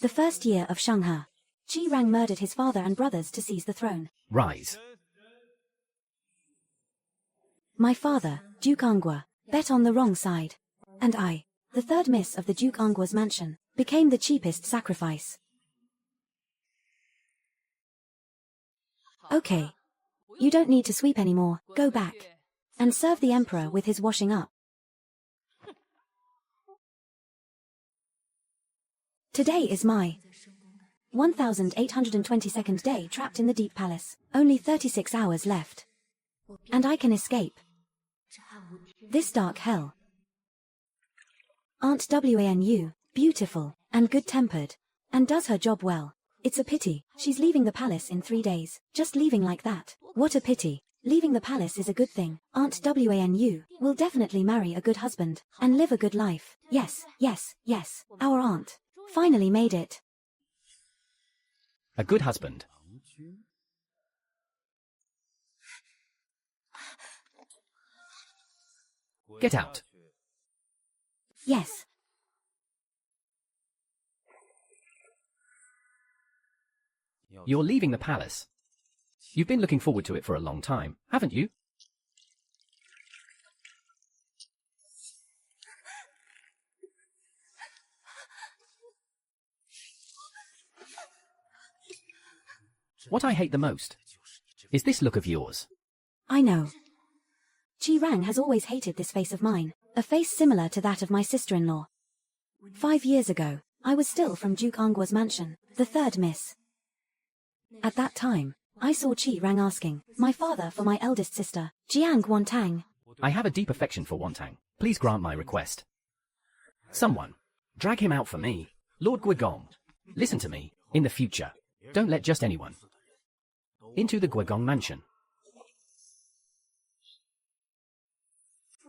The first year of Shanghe, Qi Rang murdered his father and brothers to seize the throne. Rise. My father, Duke Angua, bet on the wrong side. And I, the third miss of the Duke Angua's mansion, became the cheapest sacrifice. Okay. You don't need to sweep anymore, go back. And serve the emperor with his washing up. Today is my 1822nd day trapped in the Deep Palace. Only 36 hours left. And I can escape this dark hell. Aunt Wanu, beautiful, and good-tempered, and does her job well. It's a pity, she's leaving the palace in 3 days, just leaving like that. What a pity. Leaving the palace is a good thing. Aunt Wanu will definitely marry a good husband, and live a good life. Yes, yes, yes, our aunt finally made it. A good husband. Get out. Yes. You're leaving the palace. You've been looking forward to it for a long time, haven't you? What I hate the most is this look of yours. I know. Qi Rang has always hated this face of mine, a face similar to that of my sister-in-law. 5 years ago, I was still from Duke Angua's mansion, the third miss. At that time, I saw Qi Rang asking my father for my eldest sister, Jiang Wantang. I have a deep affection for Wantang. Please grant my request. Someone, drag him out for me. Lord Guigong, listen to me. In the future, don't let just anyone into the Guigong mansion.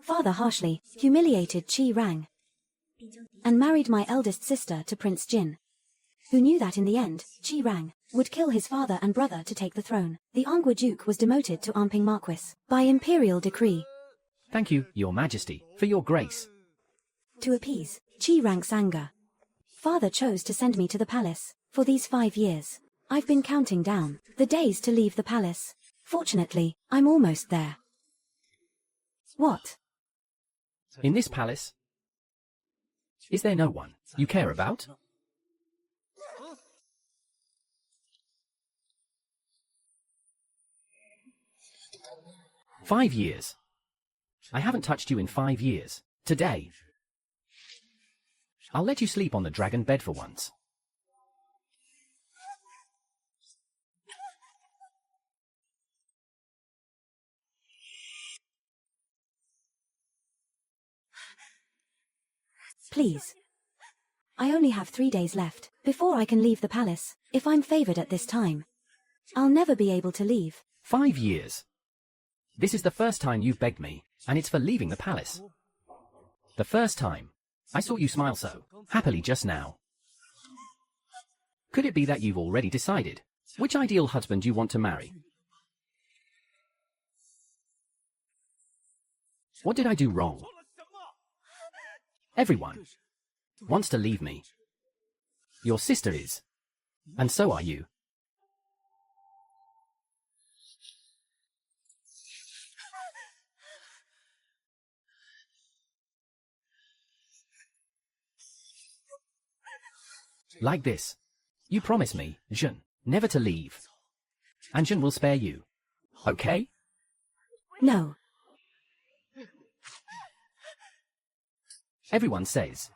Father harshly humiliated Qi Rang and married my eldest sister to Prince Jin, who knew that in the end, Qi Rang would kill his father and brother to take the throne. The Angua Duke was demoted to Amping Marquis by imperial decree. Thank you, Your Majesty, for your grace. To appease Qi Rang's anger, Father chose to send me to the palace. For these 5 years, I've been counting down the days to leave the palace. Fortunately, I'm almost there. What? In this palace, is there no one you care about? "5 years. I haven't touched you in 5 years. Today, I'll let you sleep on the dragon bed for once." Please. I only have 3 days left before I can leave the palace. If I'm favored at this time, I'll never be able to leave. 5 years. This is the first time you've begged me, and it's for leaving the palace. The first time I saw you smile so happily just now. Could it be that you've already decided which ideal husband you want to marry? What did I do wrong? Everyone wants to leave me. Your sister is, and so are you. Like this. You promise me, Jun, never to leave. And Jun will spare you. Okay? No. Everyone says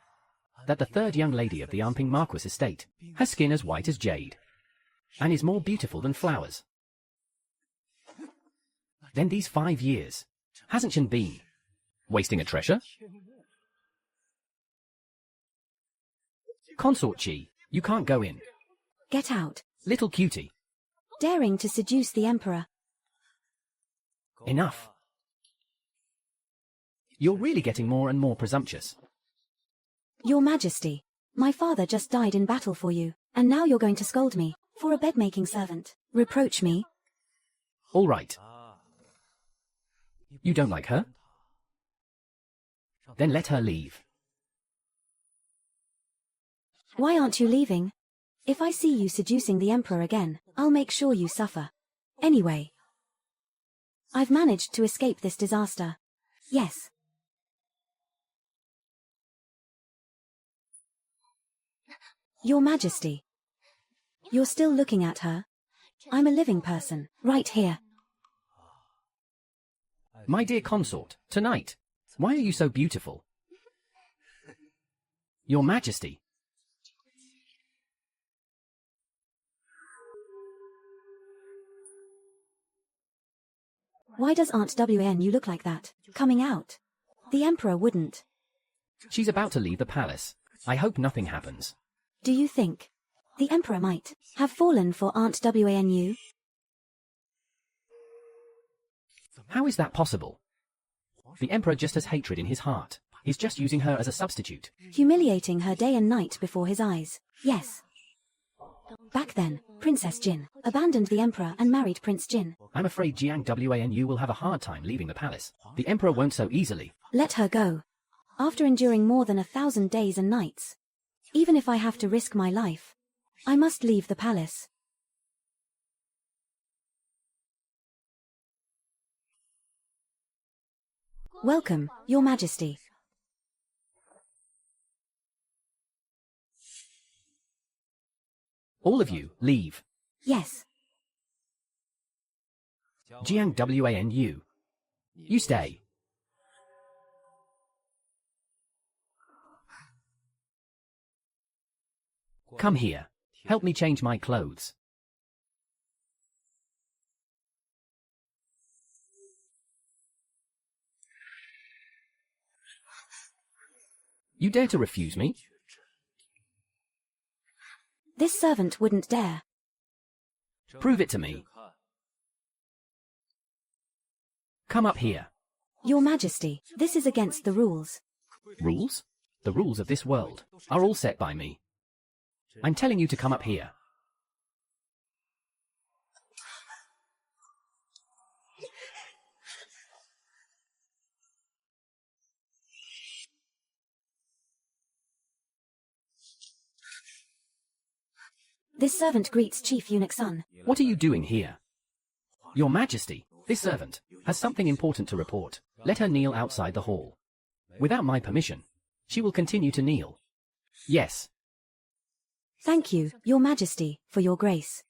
that the third young lady of the Amping Marquis estate has skin as white as jade and is more beautiful than flowers. Then these 5 years, hasn't Jun been wasting a treasure? Consort Qi, you can't go in. Get out. Little cutie. Daring to seduce the emperor. Enough. You're really getting more and more presumptuous. Your Majesty, my father just died in battle for you, and now you're going to scold me for a bed-making servant. Reproach me? All right. You don't like her? Then let her leave. Why aren't you leaving? If I see you seducing the emperor again, I'll make sure you suffer. Anyway, I've managed to escape this disaster. Yes. Your Majesty. You're still looking at her? I'm a living person, right here. My dear consort, tonight. Why are you so beautiful? Your Majesty. Why does Aunt WNU look like that, coming out? The Emperor wouldn't. She's about to leave the palace. I hope nothing happens. Do you think the Emperor might have fallen for Aunt WNU? How is that possible? The Emperor just has hatred in his heart. He's just using her as a substitute. Humiliating her day and night before his eyes. Yes. Back then, Princess Jin abandoned the Emperor and married Prince Jin. I'm afraid Jiang Wanu will have a hard time leaving the palace. The Emperor won't so easily. Let her go. After enduring more than 1,000 days and nights. Even if I have to risk my life, I must leave the palace. Welcome, Your Majesty. All of you, leave. Yes. Jiang Wanu. You stay. Come here. Help me change my clothes. You dare to refuse me? This servant wouldn't dare. Prove it to me. Come up here. Your Majesty, this is against the rules. Rules? The rules of this world are all set by me. I'm telling you to come up here. This servant greets Chief Eunuch Sun. What are you doing here? Your Majesty, this servant has something important to report. Let her kneel outside the hall. Without my permission, she will continue to kneel. Yes. Thank you, Your Majesty, for your grace.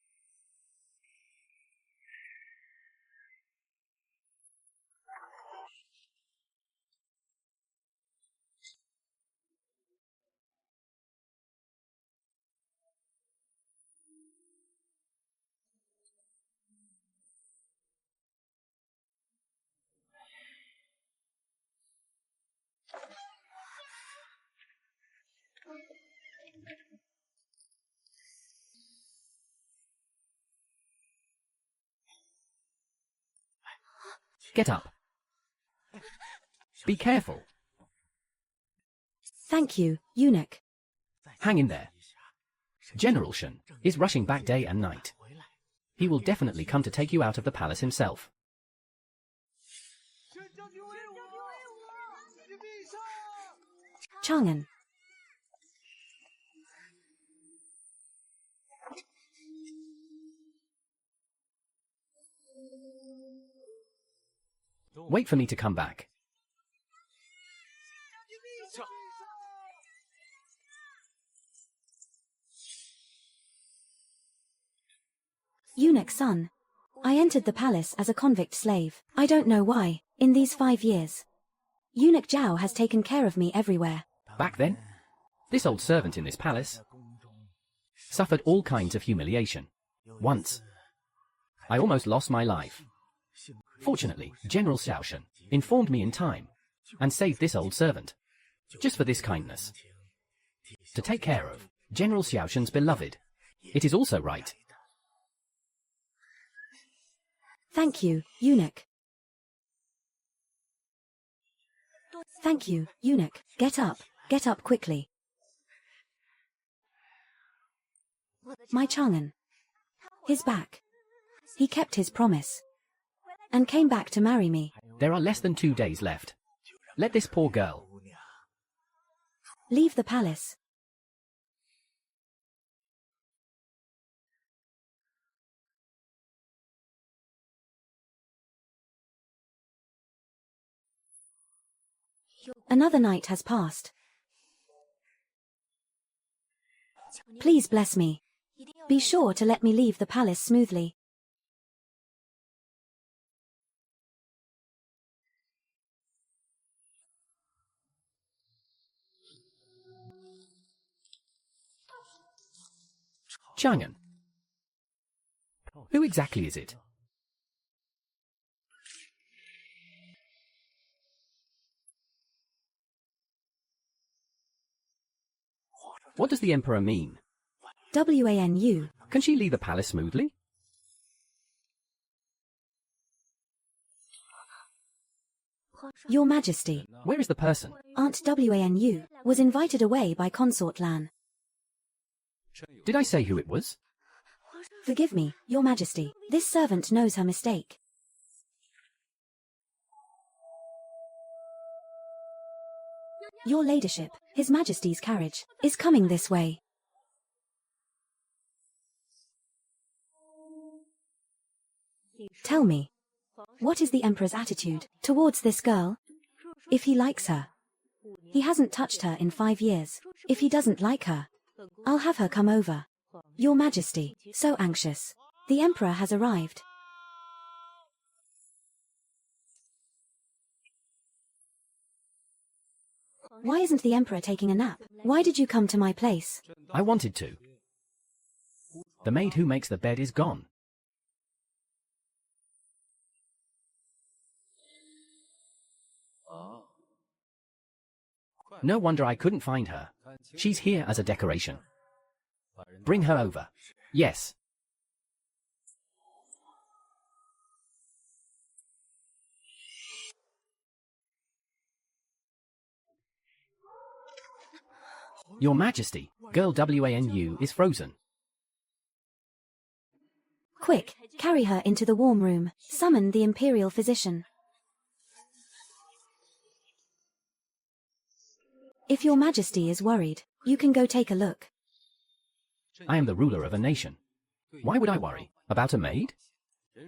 Get up. Be careful. Thank you, Eunuch. Hang in there. General Shen is rushing back day and night. He will definitely come to take you out of the palace himself. Chang'an. Wait for me to come back. Eunuch Sun. I entered the palace as a convict slave. I don't know why, in these 5 years. Eunuch Zhao has taken care of me everywhere. Back then, this old servant in this palace suffered all kinds of humiliation. Once, I almost lost my life. Fortunately, General Xiaoshen informed me in time and saved this old servant. Just for this kindness. To take care of General Xiaoshen's beloved. It is also right. Thank you, Eunuch. Thank you, Eunuch. Get up quickly. My Chang'an. His back. He kept his promise. And came back to marry me. There are less than 2 days left. Let this poor girl leave the palace. Another night has passed. Please bless me. Be sure to let me leave the palace smoothly. Chang'an. Who exactly is it? What does the Emperor mean? WANU. Can she leave the palace smoothly? Your Majesty. Where is the person? Aunt WANU was invited away by Consort Lan. Did I say who it was? Forgive me, Your Majesty. This servant knows her mistake. Your Ladyship, His Majesty's carriage, is coming this way. Tell me, what is the Emperor's attitude towards this girl? If he likes her. He hasn't touched her in 5 years. If he doesn't like her, I'll have her come over. Your Majesty, so anxious. The Emperor has arrived. Why isn't the Emperor taking a nap? Why did you come to my place? I wanted to. The maid who makes the bed is gone. No wonder I couldn't find her. She's here as a decoration. Bring her over. Yes. Your Majesty, girl WANU is frozen. Quick, carry her into the warm room. Summon the Imperial Physician. If Your Majesty is worried, you can go take a look. I am the ruler of a nation. Why would I worry? About a maid?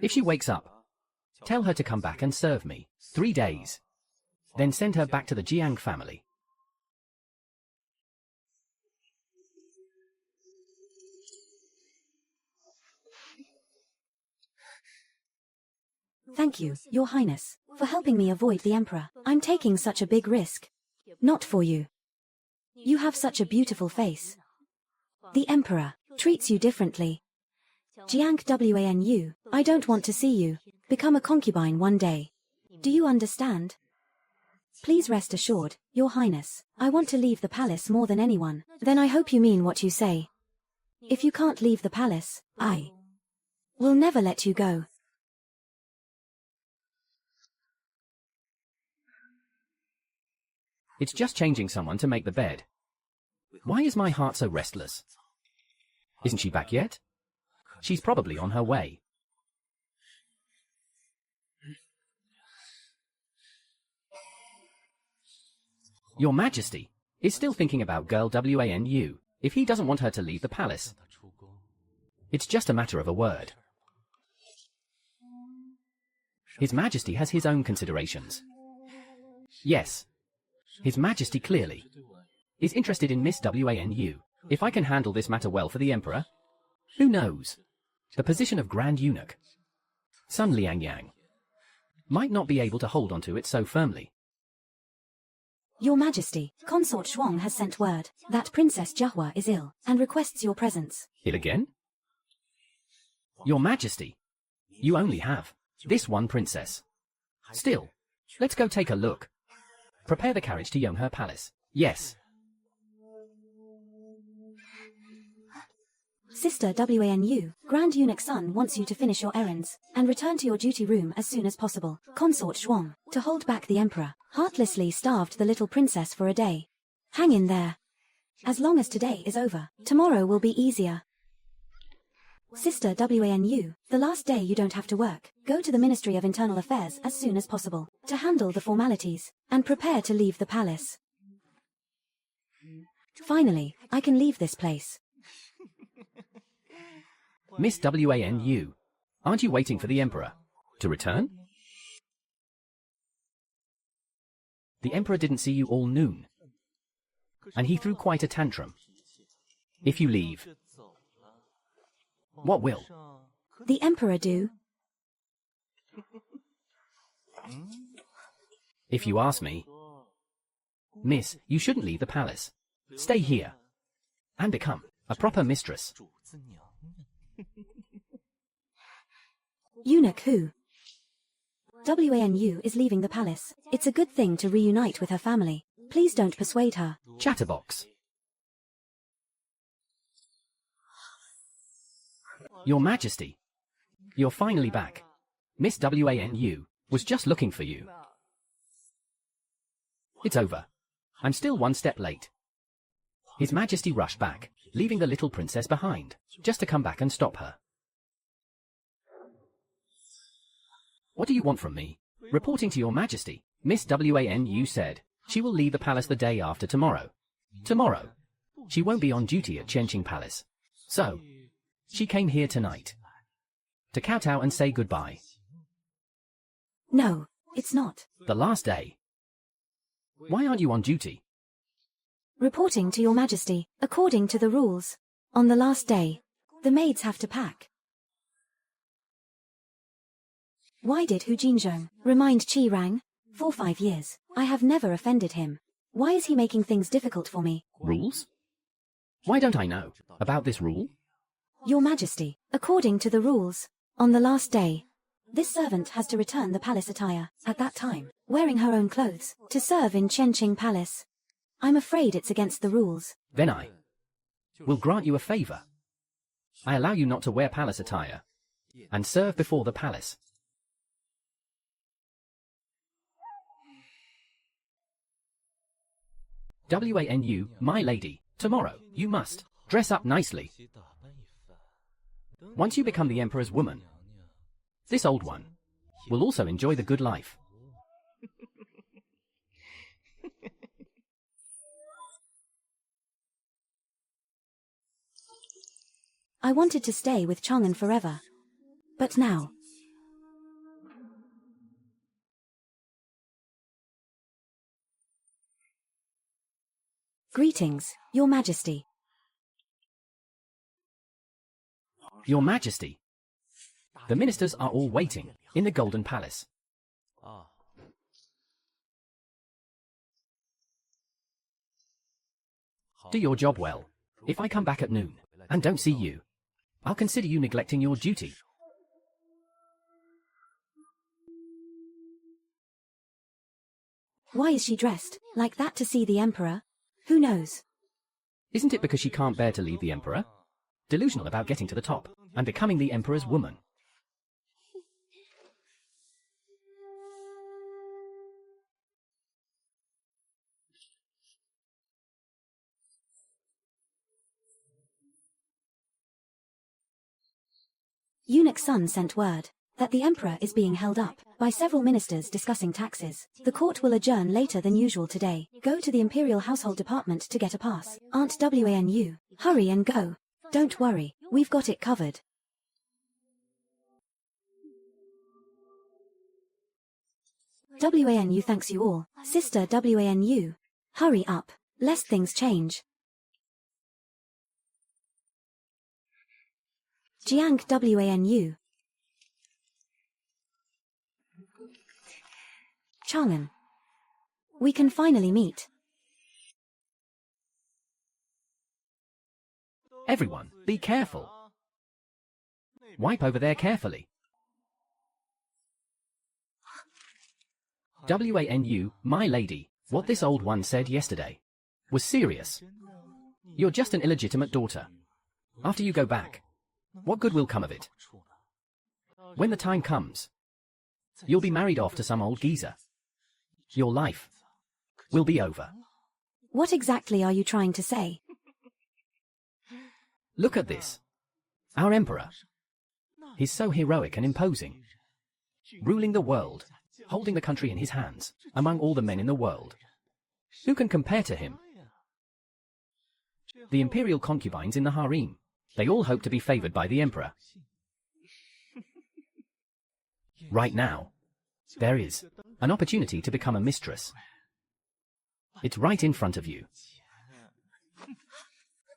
If she wakes up, tell her to come back and serve me. 3 days. Then send her back to the Jiang family. Thank you, Your Highness, for helping me avoid the Emperor. I'm taking such a big risk. Not for you. You have such a beautiful face. The Emperor treats you differently. Jiang WANU, I don't want to see you become a concubine one day. Do you understand? Please rest assured, Your Highness, I want to leave the palace more than anyone. Then I hope you mean what you say. If you can't leave the palace, I will never let you go. It's just changing someone to make the bed. Why is my heart so restless? Isn't she back yet? She's probably on her way. Your Majesty is still thinking about girl WANU if he doesn't want her to leave the palace. It's just a matter of a word. His Majesty has his own considerations. Yes. His Majesty clearly is interested in Miss WANU. If I can handle this matter well for the Emperor, who knows? The position of Grand Eunuch, Sun Liangyang, might not be able to hold onto it so firmly. Your Majesty, Consort Shuang has sent word that Princess Jiahua is ill and requests your presence. Ill again? Your Majesty, you only have this one princess. Still, let's go take a look. Prepare the carriage to Yonghe Palace. Yes. Sister WANU, Grand Eunuch Sun wants you to finish your errands and return to your duty room as soon as possible. Consort Shuang, to hold back the Emperor, heartlessly starved the little princess for a day. Hang in there. As long as today is over, tomorrow will be easier. Sister WANU, the last day you don't have to work, go to the Ministry of Internal Affairs as soon as possible to handle the formalities and prepare to leave the palace. Finally, I can leave this place. Miss WANU, aren't you waiting for the Emperor to return? The emperor didn't see you all noon, and he threw quite a tantrum. If you leave, what will? The emperor do? If you ask me, miss, you shouldn't leave the palace. Stay here, and become a proper mistress. Eunuch who? Wanu is leaving the palace. It's a good thing to reunite with her family. Please don't persuade her. Chatterbox. Your Majesty, you're finally back. Miss Wanu was just looking for you. It's over. I'm still one step late. His Majesty rushed back, leaving the little princess behind, just to come back and stop her. What do you want from me? Reporting to your Majesty, Miss Wanu said she will leave the palace the day after tomorrow. Tomorrow. She won't be on duty at Chenqing Palace. So, she came here tonight to kowtow and say goodbye. No, it's not. The last day. Why aren't you on duty? Reporting to your Majesty, according to the rules. On the last day, the maids have to pack. Why did Hu Jinzhong remind Qi Rang? For 5 years, I have never offended him. Why is he making things difficult for me? Rules? Why don't I know about this rule? Your Majesty, according to the rules, on the last day, this servant has to return the palace attire, at that time, wearing her own clothes, to serve in Chenqing Palace. I'm afraid it's against the rules. Then I will grant you a favor. I allow you not to wear palace attire and serve before the palace. Wanu, my lady, tomorrow, you must dress up nicely. Once you become the emperor's woman, this old one will also enjoy the good life. I wanted to stay with Chang'an forever. But now... Greetings, Your Majesty. Your Majesty, the ministers are all waiting in the Golden Palace. Do your job well. If I come back at noon and don't see you, I'll consider you neglecting your duty. Why is she dressed like that to see the emperor? Who knows? Isn't it because she can't bear to leave the emperor? Delusional about getting to the top and becoming the emperor's woman. Eunuch's son sent word that the emperor is being held up by several ministers discussing taxes. The court will adjourn later than usual today. Go to the Imperial Household Department to get a pass. Aunt Wanu, hurry and go. Don't worry, we've got it covered. Wanu thanks you all. Sister Wanu, hurry up, lest things change. Jiang Wanu. Chang'an. We can finally meet. Everyone, be careful. Wipe over there carefully. Wanu, my lady, what this old one said yesterday was serious. You're just an illegitimate daughter. After you go back, what good will come of it? When the time comes, you'll be married off to some old geezer. Your life will be over. What exactly are you trying to say? Look at this. Our emperor. He's so heroic and imposing. Ruling the world, holding the country in his hands, among all the men in the world. Who can compare to him? The imperial concubines in the harem. They all hope to be favored by the emperor. Right now, there is an opportunity to become a mistress. It's right in front of you.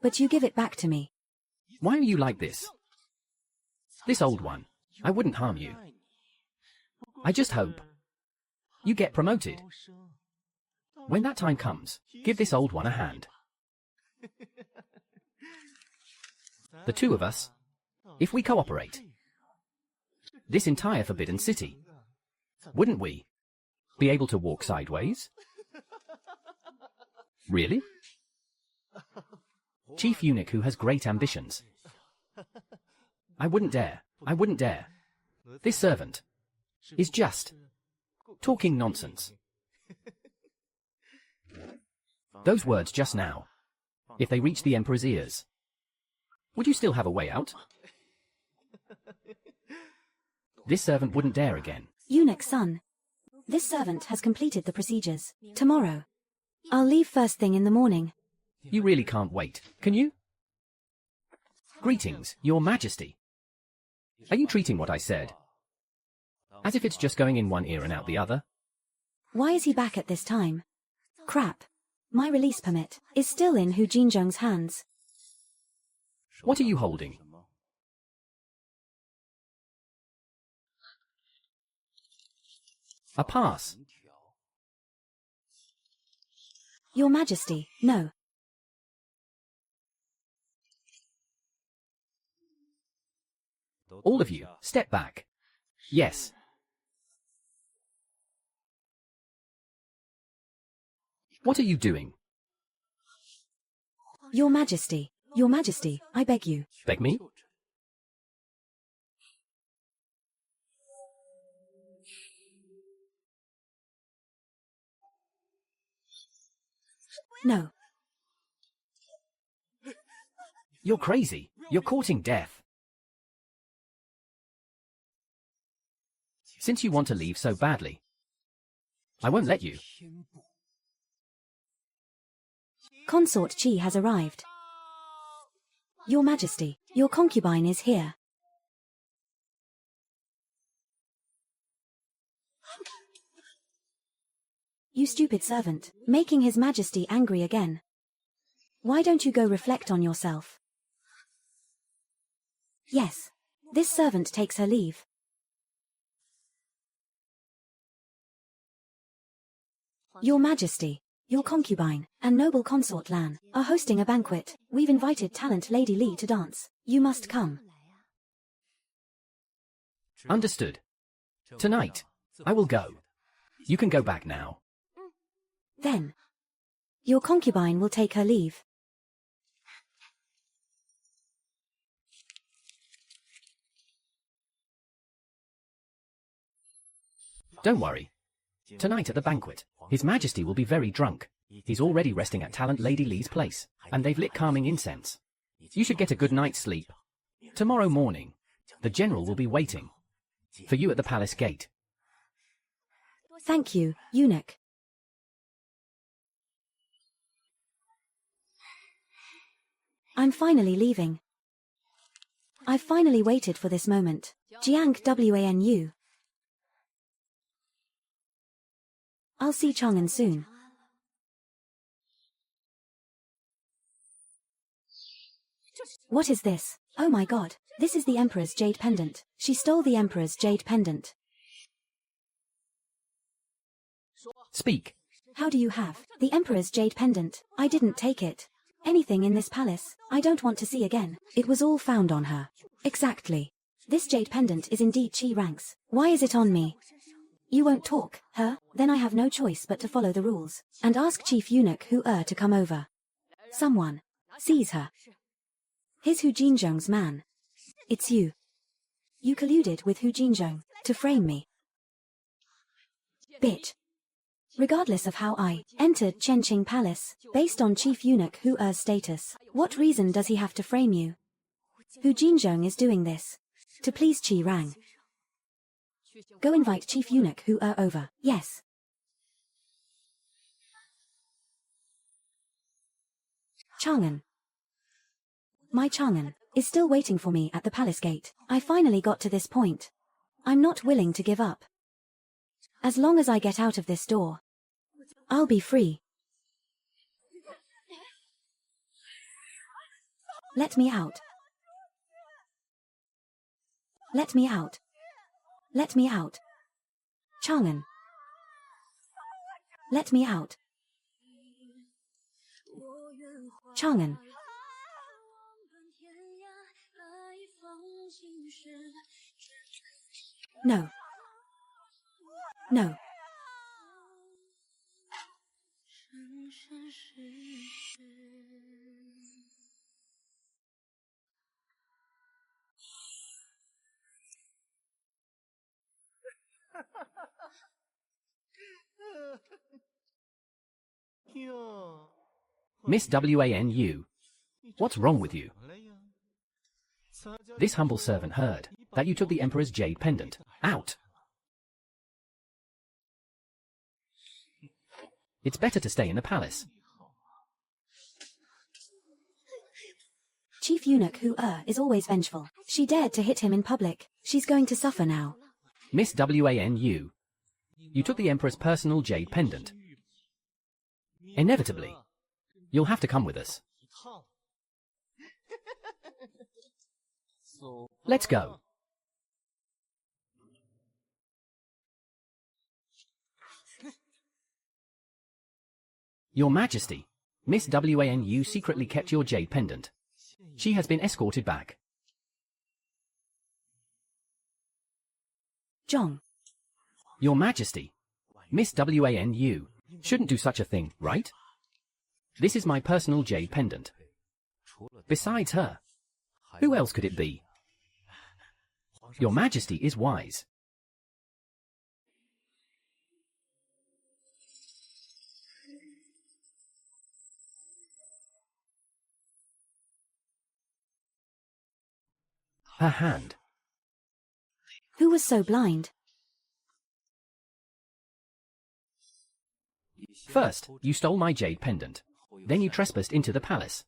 But you give it back to me. Why are you like this? This old one, I wouldn't harm you. I just hope you get promoted. When that time comes, give this old one a hand. The two of us, if we cooperate, this entire forbidden city, wouldn't we be able to walk sideways? Really? Chief eunuch who has great ambitions. I wouldn't dare. I wouldn't dare. This servant is just talking nonsense. Those words just now, if they reach the Emperor's ears, would you still have a way out? This servant wouldn't dare again. Eunuch son. This servant has completed the procedures. Tomorrow. I'll leave first thing in the morning. You really can't wait, can you? Greetings, Your Majesty. Are you treating what I said as if it's just going in one ear and out the other? Why is he back at this time? Crap. My release permit is still in Hu Jinzhong's hands. What are you holding? A pass. Your Majesty, no. All of you, step back. Yes. What are you doing? Your Majesty, I beg you. Beg me? No. You're crazy. You're courting death. Since you want to leave so badly, I won't let you. Consort Qi has arrived. Your Majesty, your concubine is here. You stupid servant, making His Majesty angry again. Why don't you go reflect on yourself? Yes. This servant takes her leave. Your Majesty, your concubine, and noble consort Lan, are hosting a banquet. We've invited talent Lady Li to dance. You must come. Understood. Tonight, I will go. You can go back now. Then, your concubine will take her leave. Don't worry. Tonight at the banquet, His Majesty will be very drunk. He's already resting at talent Lady Li's place, and they've lit calming incense. You should get a good night's sleep. Tomorrow morning, the general will be waiting for you at the palace gate. Thank you, eunuch. I'm finally leaving. I've finally waited for this moment. Jiang Wanu. I'll see Chang'an soon. What is this? Oh my god, this is the Emperor's jade pendant. She stole the Emperor's jade pendant. Speak. How do you have the Emperor's jade pendant? I didn't take it. Anything in this palace, I don't want to see again. It was all found on her. Exactly. This jade pendant is indeed Qi ranks. Why is it on me? You won't talk, huh? Then I have no choice but to follow the rules, and ask Chief Eunuch Hu to come over. Someone. Seize her. Here's Hu Jinzhong's man. It's you. You colluded with Hu Jinzhong to frame me. Bitch. Regardless of how I entered Chenqing Palace, based on Chief Eunuch Hu's status, what reason does he have to frame you? Hu Jinzhong is doing this to please Qi Rang. Go invite Chief Eunuch Hu over. Yes. Chang'an. My Chang'an is still waiting for me at the palace gate. I finally got to this point. I'm not willing to give up. As long as I get out of this door, I'll be free. Let me out. Let me out. Let me out. Chang'an. Let me out. Chang'an. No. No. Miss Wanu. What's wrong with you? This humble servant heard that you took the Emperor's jade pendant. Out! It's better to stay in the palace. Chief Eunuch Hu is always vengeful. She dared to hit him in public. She's going to suffer now. Miss Wanu. You took the Emperor's personal jade pendant. Inevitably, you'll have to come with us. Let's go. Your Majesty, Miss Wanu secretly kept your jade pendant. She has been escorted back. Zhong. Your Majesty, Miss Wanu shouldn't do such a thing, right? This is my personal jade pendant. Besides her, who else could it be? Your Majesty is wise. Her hand. Who was so blind? First, you stole my jade pendant. Then you trespassed into the palace.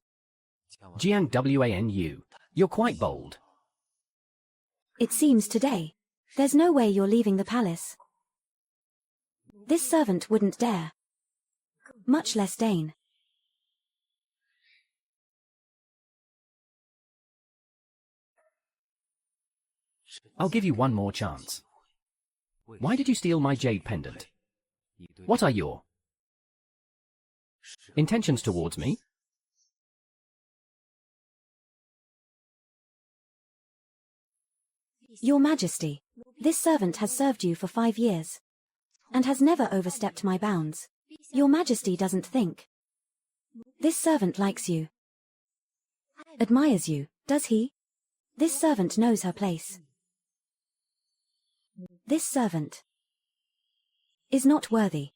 Jiang Wanu, you're quite bold. It seems today. There's no way you're leaving the palace. This servant wouldn't dare. Much less deign. I'll give you one more chance. Why did you steal my jade pendant? What are your intentions towards me? Your Majesty, this servant has served you for 5 years and has never overstepped my bounds. Your Majesty doesn't think. This servant likes you. Admires you, does he? This servant knows her place. This servant is not worthy.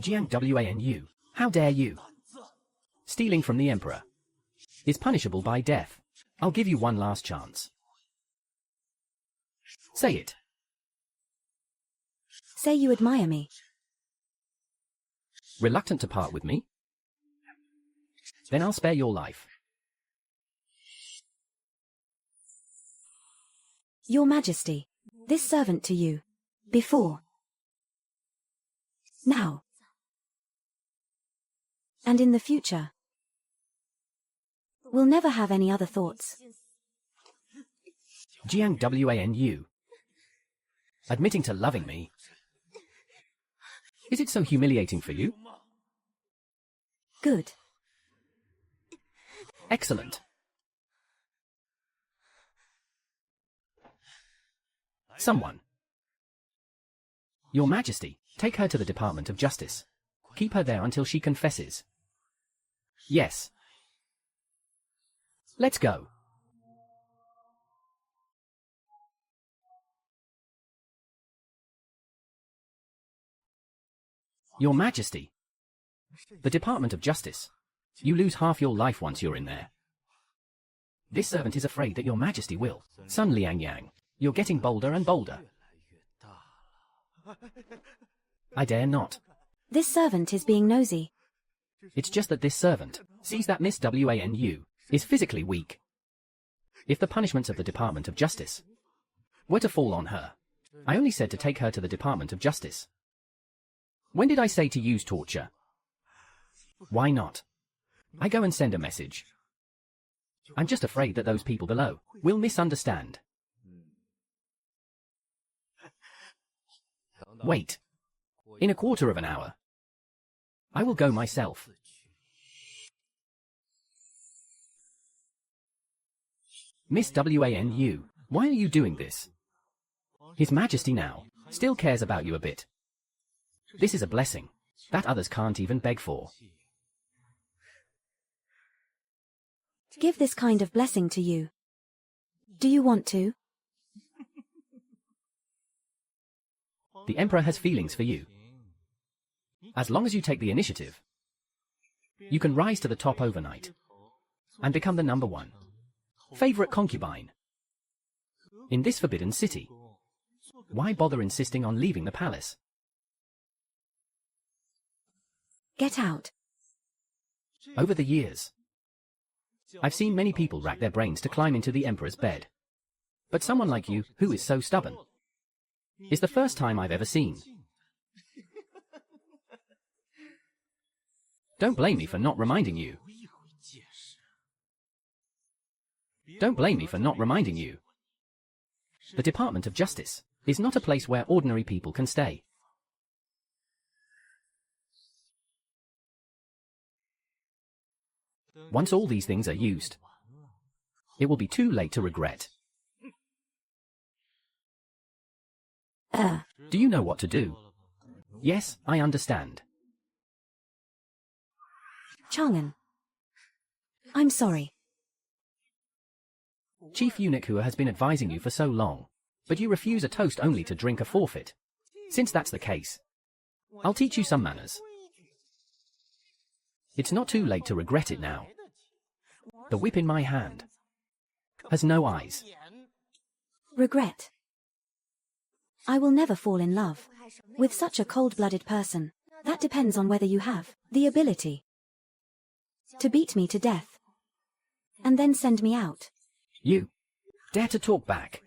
Jiang Wanu, how dare you? Stealing from the Emperor is punishable by death. I'll give you one last chance. Say it. Say you admire me. Reluctant to part with me? Then I'll spare your life. Your Majesty, this servant to you. Before. Now. And in the future. We'll never have any other thoughts. Jiang Wanu. Admitting to loving me. Is it so humiliating for you? Good. Excellent. Someone. Your Majesty, take her to the Department of Justice. Keep her there until she confesses. Yes. Let's go. Your Majesty. The Department of Justice. You lose half your life once you're in there. This servant is afraid that your Majesty will. Sun Liangyang, you're getting bolder and bolder. I dare not. This servant is being nosy. It's just that this servant sees that Miss Wanu is physically weak. If the punishments of the Department of Justice were to fall on her, I only said to take her to the Department of Justice. When did I say to use torture? Why not? I go and send a message. I'm just afraid that those people below will misunderstand. Wait. In a quarter of an hour, I will go myself. Miss Wanu, why are you doing this? His Majesty now still cares about you a bit. This is a blessing that others can't even beg for. Give this kind of blessing to you. Do you want to? The Emperor has feelings for you. As long as you take the initiative, you can rise to the top overnight and become the #1 favorite concubine in this forbidden city. Why bother insisting on leaving the palace? Get out. Over the years, I've seen many people rack their brains to climb into the Emperor's bed. But someone like you, who is so stubborn, is the first time I've ever seen. Don't blame me for not reminding you. Don't blame me for not reminding you. The Department of Justice is not a place where ordinary people can stay. Once all these things are used, it will be too late to regret. Do you know what to do? Yes, I understand. Chang'an. I'm sorry. Chief Eunuch Hua has been advising you for so long, but you refuse a toast only to drink a forfeit. Since that's the case, I'll teach you some manners. It's not too late to regret it now. The whip in my hand has no eyes. Regret. I will never fall in love with such a cold-blooded person. That depends on whether you have the ability to beat me to death and then send me out. You dare to talk back?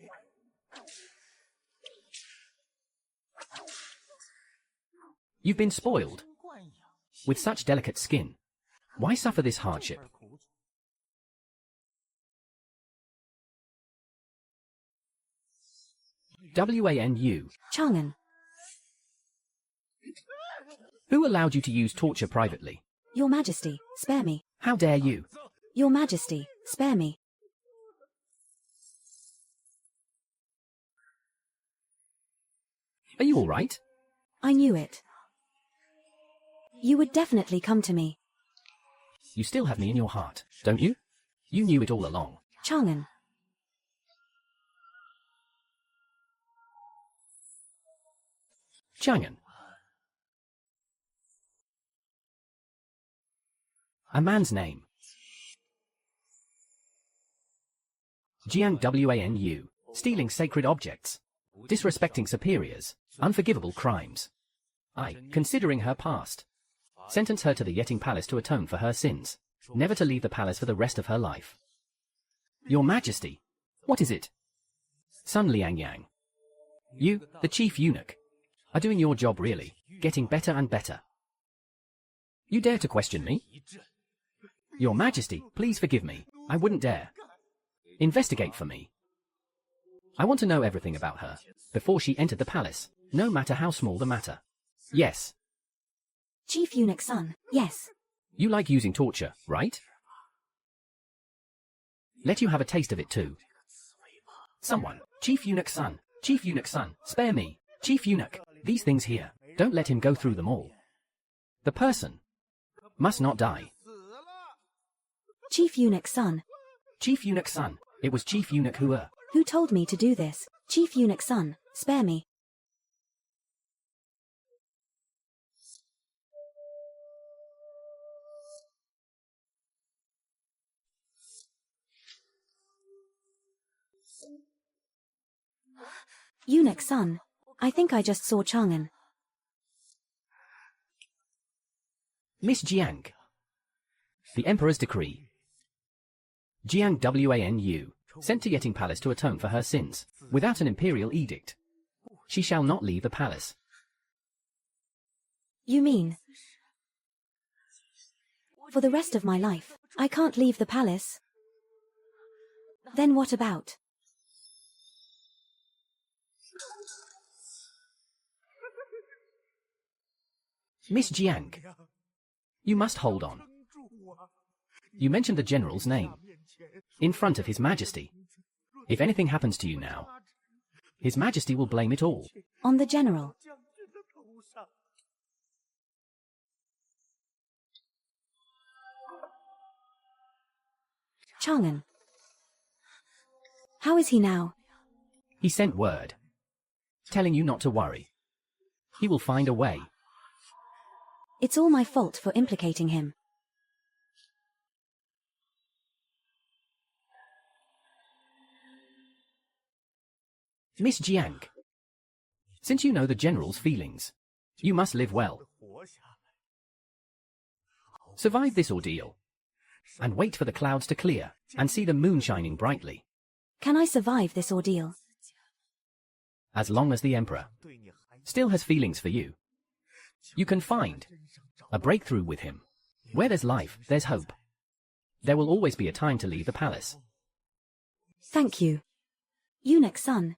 You've been spoiled. With such delicate skin, why suffer this hardship? Wanu. Chang'an. Who allowed you to use torture privately? Your Majesty, spare me. How dare you? Your Majesty, spare me. Are you all right? I knew it. You would definitely come to me. You still have me in your heart, don't you? You knew it all along. Chang'an. Chang'an. A man's name. Jiang Wanu. Stealing sacred objects. Disrespecting superiors. Unforgivable crimes. I, considering her past, sentence her to the Yeting Palace to atone for her sins, never to leave the palace for the rest of her life. Your Majesty, what is it? Sun Liangyang. You, the chief eunuch, are doing your job really, getting better and better. You dare to question me? Your Majesty, please forgive me. I wouldn't dare. Investigate for me. I want to know everything about her before she entered the palace, no matter how small the matter. Yes. Chief Eunuch's son, yes. You like using torture, right? Let you have a taste of it too. Someone, Chief Eunuch's son, Chief Eunuch's son, spare me, Chief Eunuch, these things here, don't let him go through them all. The person must not die. Chief Eunuch's son. Chief Eunuch's son, it was Chief Eunuch Hua. Who told me to do this? Chief Eunuch's son, spare me. Eunuch's son. I think I just saw Chang'an. Miss Jiang. The Emperor's decree. Jiang Wanu, sent to Yeting Palace to atone for her sins, without an imperial edict. She shall not leave the palace. You mean? For the rest of my life, I can't leave the palace? Then what about? Miss Jiang, you must hold on. You mentioned the general's name in front of His Majesty. If anything happens to you now, His Majesty will blame it all. On the general. Chang'an. How is he now? He sent word, telling you not to worry. He will find a way. It's all my fault for implicating him. Miss Jiang, since you know the general's feelings, you must live well. Survive this ordeal, and wait for the clouds to clear, and see the moon shining brightly. Can I survive this ordeal? As long as the Emperor still has feelings for you, you can find a breakthrough with him. Where there's life, there's hope. There will always be a time to leave the palace. Thank you. Eunuch son.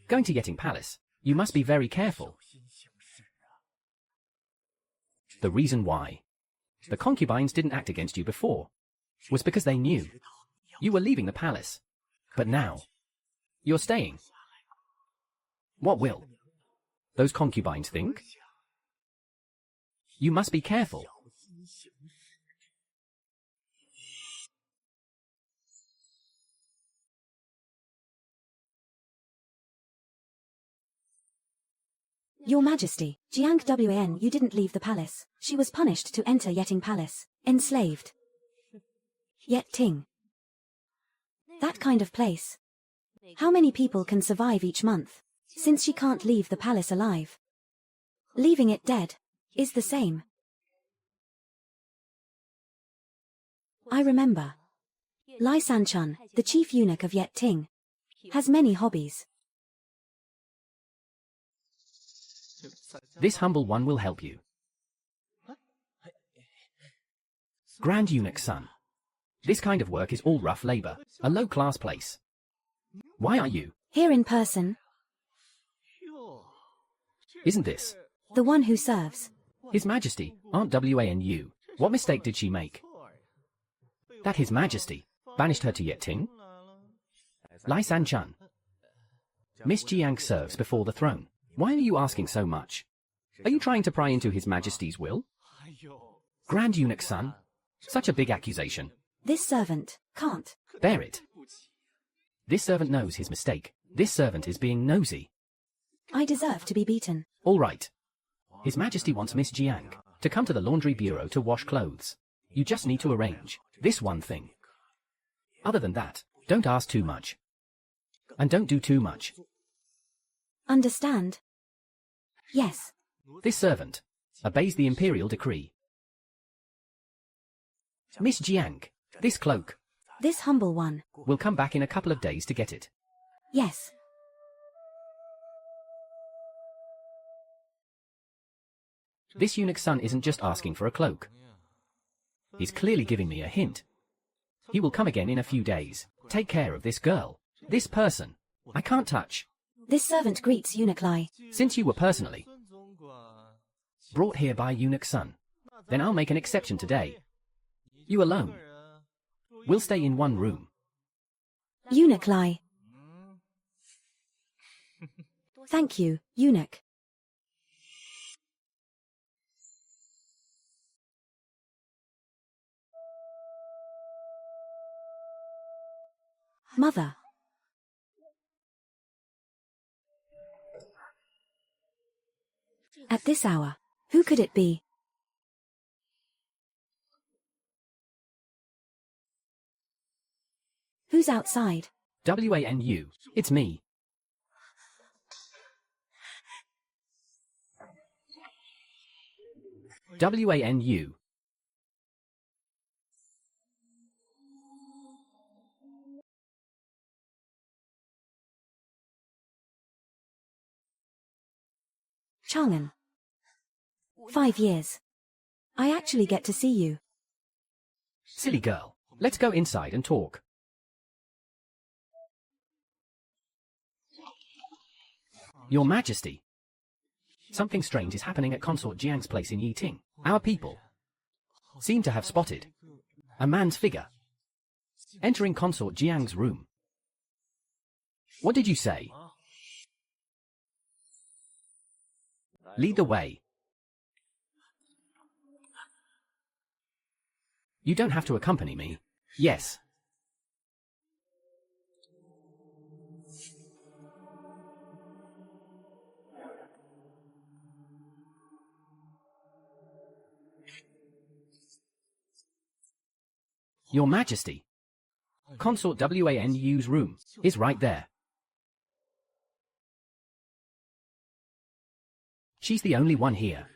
Going to Yeting Palace, you must be very careful. The reason why the concubines didn't act against you before was because they knew you were leaving the palace. But now, you're staying. What will those concubines think? You must be careful. Your Majesty, Jiang Wan, you didn't leave the palace. She was punished to enter Yeting Palace, enslaved. Yet Ting. That kind of place. How many people can survive each month, since she can't leave the palace alive? Leaving it dead is the same. I remember. Lai Sanchun, the chief eunuch of Yet Ting, has many hobbies. This humble one will help you. Grand Eunuch son, this kind of work is all rough labor, a low-class place. Why are you here in person? Isn't this The one who serves. His Majesty, Aunt Wanu? What mistake did she make? That His Majesty banished her to Yeting? Lai Sanchun, Miss Jiang serves before the throne. Why are you asking so much? Are you trying to pry into His Majesty's will? Grand Eunuch son, such a big accusation. This servant can't Bear it. This servant knows his mistake. This servant is being nosy. I deserve to be beaten. All right. His Majesty wants Miss Jiang to come to the laundry bureau to wash clothes. You just need to arrange this one thing. Other than that, don't ask too much. And don't do too much. Understand? Yes. This servant obeys the imperial decree. Miss Jiang, this cloak This humble one. will come back in a couple of days to get it. Yes. This eunuch son isn't just asking for a cloak. He's clearly giving me a hint. He will come again in a few days. Take care of this girl. This person. I can't touch. This servant greets Eunuch Lai. Since you were personally brought here by eunuch son, then I'll make an exception today. You alone will stay in one room. Eunuch Lai. Thank you, Eunuch. Mother. At this hour, who could it be? Who's outside? Wanu, it's me. Wanu. Chang'an. 5 years. I actually get to see you. Silly girl, let's go inside and talk. Your Majesty. Something strange is happening at Consort Jiang's place in Yiting. Our people seem to have spotted a man's figure entering Consort Jiang's room. What did you say? Lead the way. You don't have to accompany me. Yes. Your Majesty. Consort Wanu's room is right there. She's the only one here.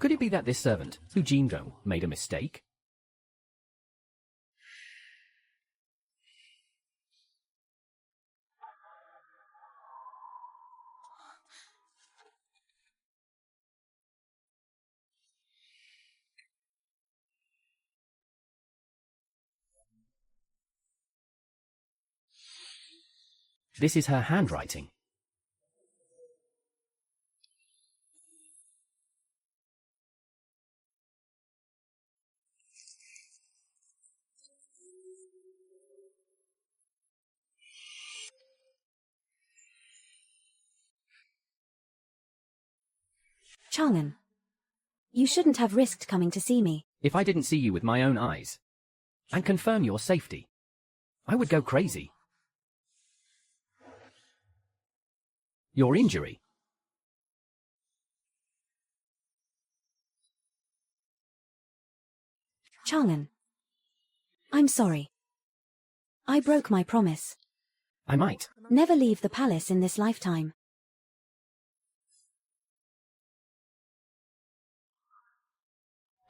Could it be that this servant, Hu Jingdong, made a mistake? This is her handwriting. Chang'an. You shouldn't have risked coming to see me. If I didn't see you with my own eyes and confirm your safety, I would go crazy. Your injury. Chang'an. I'm sorry. I broke my promise. I might. Never leave the palace in this lifetime.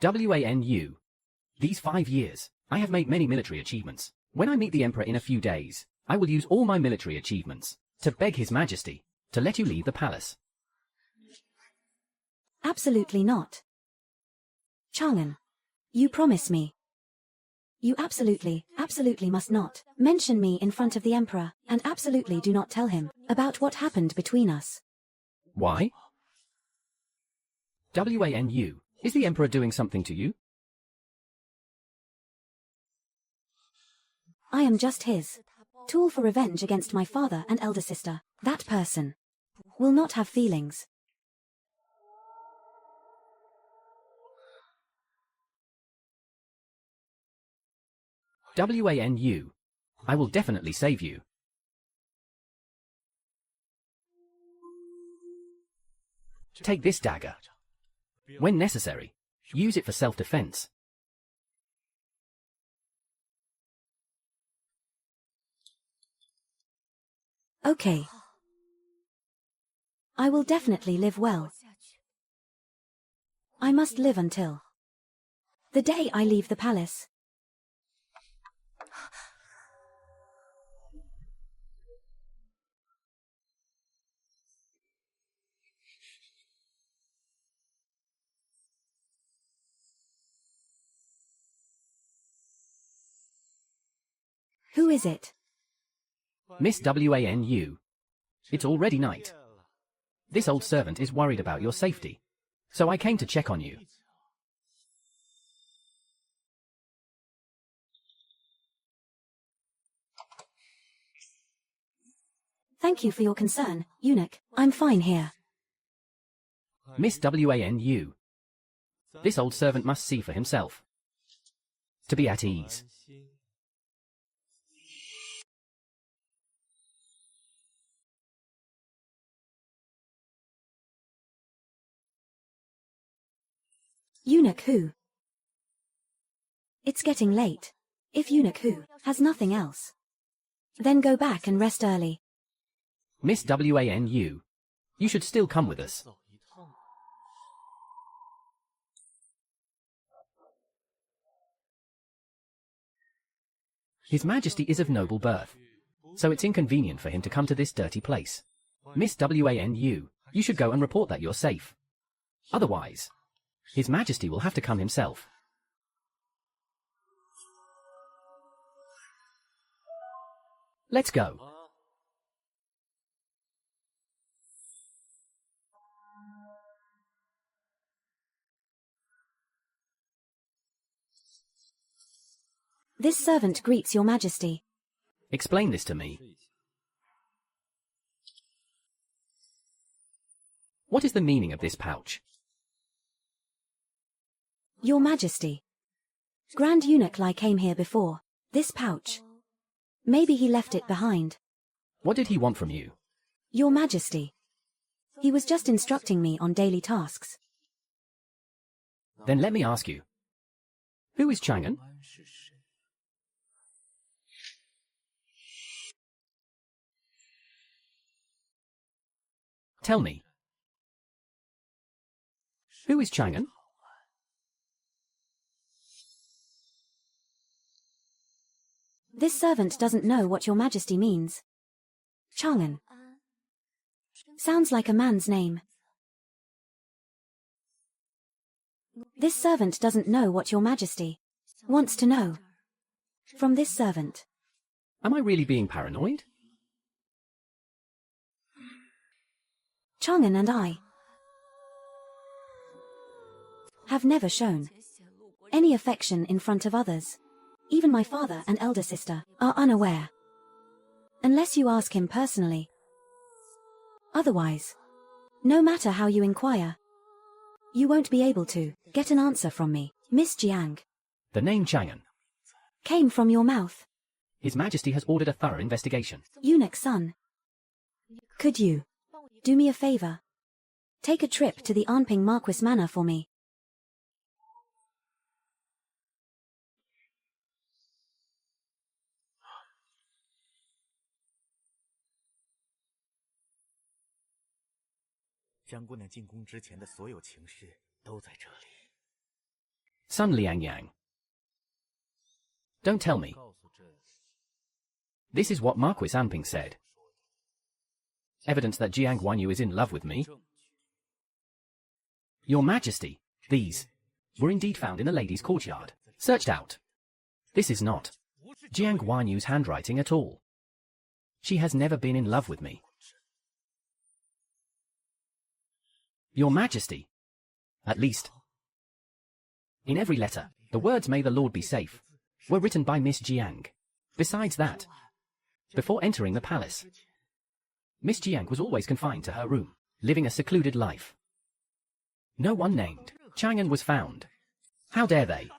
Wanu. These 5 years, I have made many military achievements. When I meet the Emperor in a few days, I will use all my military achievements to beg His Majesty to let you leave the palace. Absolutely not. Chang'an. You promise me. You absolutely must not mention me in front of the Emperor, and absolutely do not tell him about what happened between us. Why? Wanu. Is the Emperor doing something to you? I am just his tool for revenge against my father and elder sister. That person will not have feelings. Wanu. I will definitely save you. Take this dagger. When necessary, use it for self-defense. Okay. I will definitely live well. I must live until the day I leave the palace. Who is it? Miss Wanu. It's already night. This old servant is worried about your safety, so I came to check on you. Thank you for your concern, eunuch. I'm fine here. Miss Wanu. This old servant must see for himself. To be at ease. Eunuch Hu. It's getting late. If Eunuch Hu has nothing else, then go back and rest early. Miss Wanu. You should still come with us. His Majesty is of noble birth, so it's inconvenient for him to come to this dirty place. Miss Wanu, you should go and report that you're safe. Otherwise, His Majesty will have to come himself. Let's go. This servant greets your majesty. Explain this to me. What is the meaning of this pouch? Your majesty. Grand Eunuch Lai came here before. This pouch. Maybe he left it behind. What did he want from you? Your majesty. He was just instructing me on daily tasks. Then let me ask you. Who is Chang'an? Tell me. Who is Chang'an? This servant doesn't know what your majesty means. Chang'an. Sounds like a man's name. This servant doesn't know what your majesty wants to know from this servant. Am I really being paranoid? Chang'an and I have never shown any affection in front of others. Even my father and elder sister are unaware. Unless you ask him personally. Otherwise, no matter how you inquire, you won't be able to get an answer from me. Miss Jiang The name Chang'an. came from your mouth. His Majesty has ordered a thorough investigation. Eunuch son, could you do me a favor? Take a trip to the Anping Marquis Manor for me. Sun Liangyang. Don't tell me. This is what Marquis Anping said. Evidence that Jiang Guanyu is in love with me. Your Majesty, these were indeed found in the lady's courtyard. Searched out. This is not Jiang Guanyu's handwriting at all. She has never been in love with me. Your Majesty, at least. In every letter, the words "May the Lord be safe" were written by Miss Jiang. Besides that, before entering the palace, Miss Jiang was always confined to her room, living a secluded life. No one named Chang'an was found. How dare they?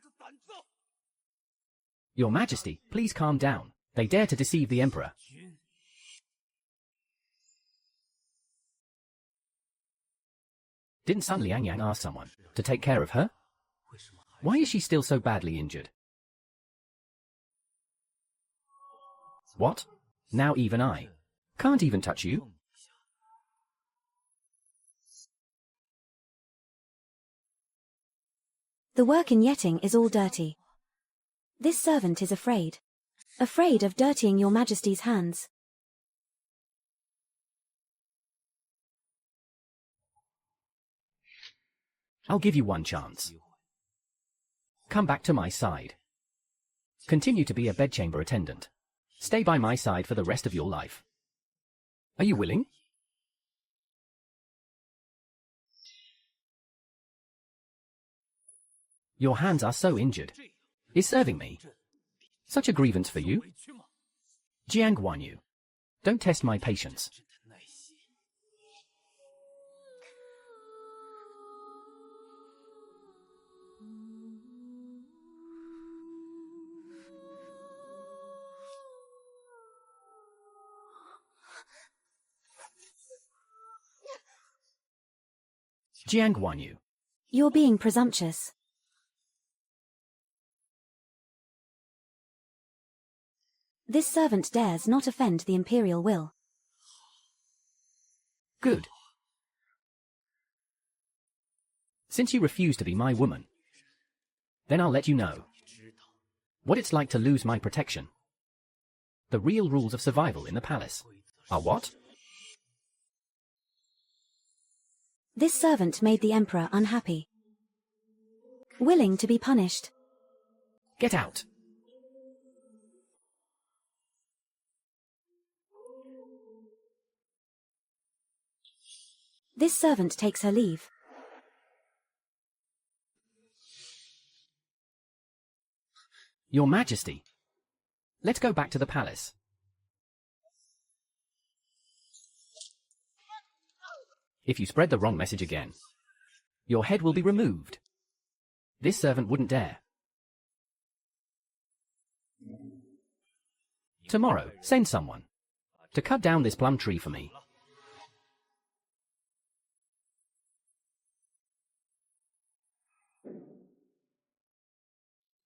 Your Majesty, please calm down. They dare to deceive the Emperor. Didn't Sun Liangyang ask someone to take care of her? Why is she still so badly injured? What? Now even I can't even touch you? The work in Yeting is all dirty. This servant is afraid. Afraid of dirtying your Majesty's hands. I'll give you one chance. Come back to my side. Continue to be a bedchamber attendant. Stay by my side for the rest of your life. Are you willing? Your hands are so injured. Is serving me such a grievance for you? Jiang Guanyu, don't test my patience. Jiang Guanyu. You're being presumptuous. This servant dares not offend the imperial will. Good. Since you refuse to be my woman, then I'll let you know what it's like to lose my protection. The real rules of survival in the palace are what? This servant made the emperor unhappy. Willing to be punished. Get out. This servant takes her leave. Your Majesty. Let's go back to the palace. If you spread the wrong message again, your head will be removed. This servant wouldn't dare. Tomorrow, send someone to cut down this plum tree for me.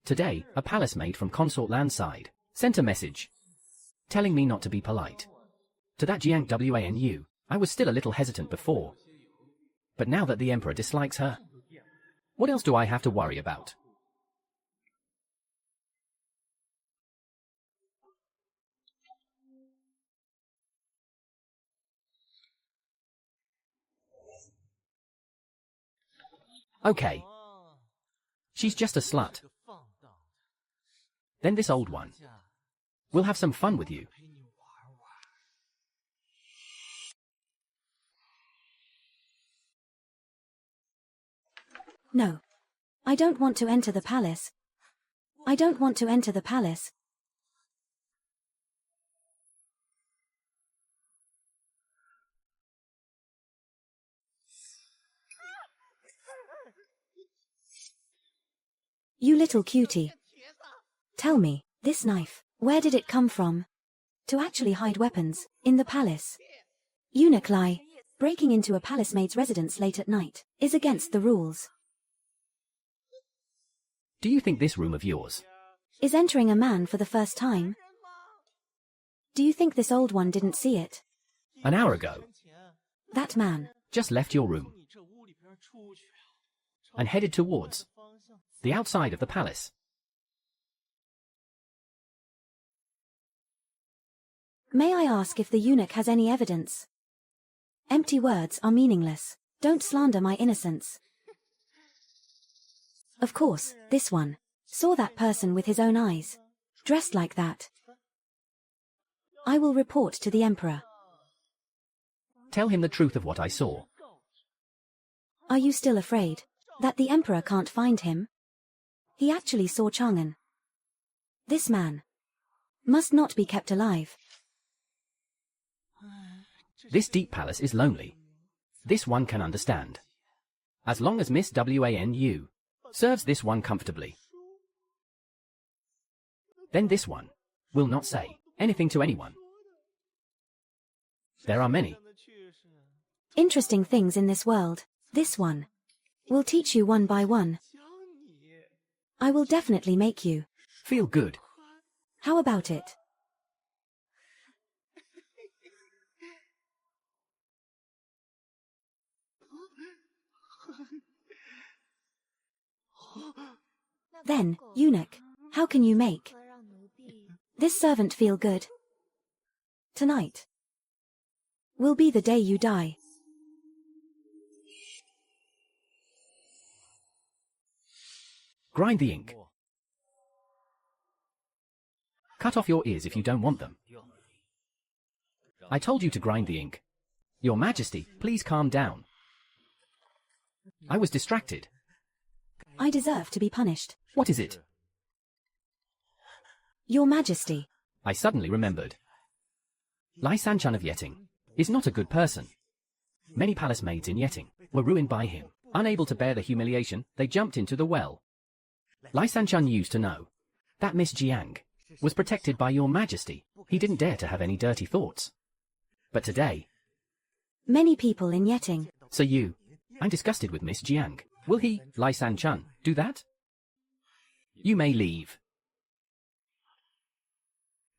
Today, a palace maid from consort landside sent a message telling me not to be polite to that Jiang Wanu. I was still a little hesitant before, but now that the emperor dislikes her, what else do I have to worry about? Okay. She's just a slut. Then this old one will have some fun with you. No. I don't want to enter the palace. I don't want to enter the palace. You little cutie. Tell me, this knife, where did it come from? To actually hide weapons, in the palace. Eunuch lie. Breaking into a palace maid's residence late at night is against the rules. Do you think this room of yours Is entering a man for the first time? Do you think this old one didn't see it? an hour ago That man. just left your room and headed towards the outside of the palace? May I ask if the eunuch has any evidence? Empty words are meaningless. Don't slander my innocence. Of course, this one saw that person with his own eyes, dressed like that. I will report to the emperor. Tell him the truth of what I saw. Are you still afraid that the emperor can't find him? He actually saw Chang'an. This man must not be kept alive. This deep palace is lonely. This one can understand. As long as Miss Wanu serves this one comfortably, then this one will not say anything to anyone. There are many Interesting things in this world. This one will teach you one by one. I will definitely make you feel good. How about it? Then, eunuch, how can you make this servant feel good? Tonight will be the day you die. Grind the ink. Cut off your ears if you don't want them. I told you to grind the ink. Your Majesty, please calm down. I was distracted. I deserve to be punished. What is it? Your Majesty. I suddenly remembered. Lai Sanchan of Yeting is not a good person. Many palace maids in Yeting were ruined by him. Unable to bear the humiliation, they jumped into the well. Lai Sanchan used to know that Miss Jiang was protected by your Majesty. He didn't dare to have any dirty thoughts. But today... Many people in Yeting. So I'm disgusted with Miss Jiang. Will he, Lai Sanchan, do that? You may leave.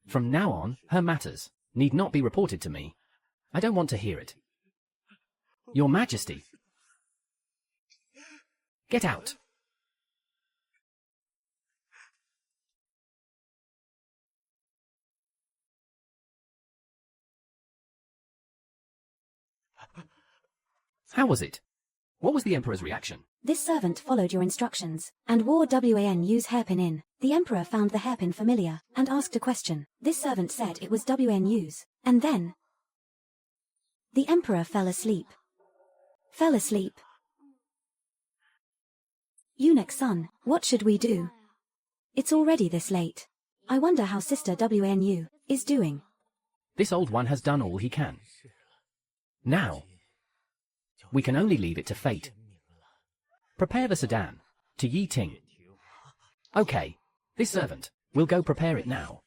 From now on, her matters need not be reported to me. I don't want to hear it. Your Majesty. Get out. How was it? What was the Emperor's reaction? This servant followed your instructions, and wore WANU's hairpin in. The Emperor found the hairpin familiar, and asked a question. This servant said it was WNU's, and then... The Emperor fell asleep. Fell asleep. Eunuch son, what should we do? It's already this late. I wonder how Sister WNU is doing. This old one has done all he can. Now, we can only leave it to fate. Prepare the sedan to Yi Ting. Okay, this servant will go prepare it now.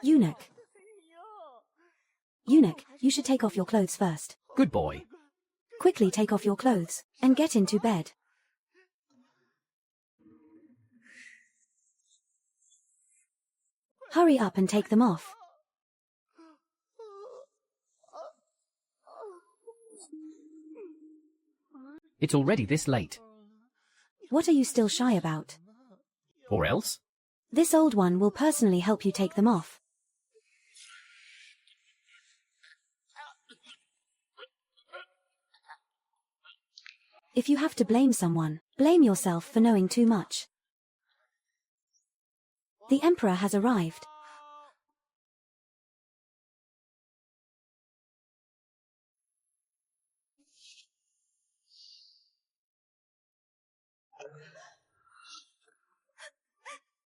Eunuch. Eunuch, you should take off your clothes first. Good boy. Quickly take off your clothes and get into bed. Hurry up and take them off. It's already this late. What are you still shy about? Or else? This old one will personally help you take them off. If you have to blame someone, blame yourself for knowing too much. The Emperor has arrived.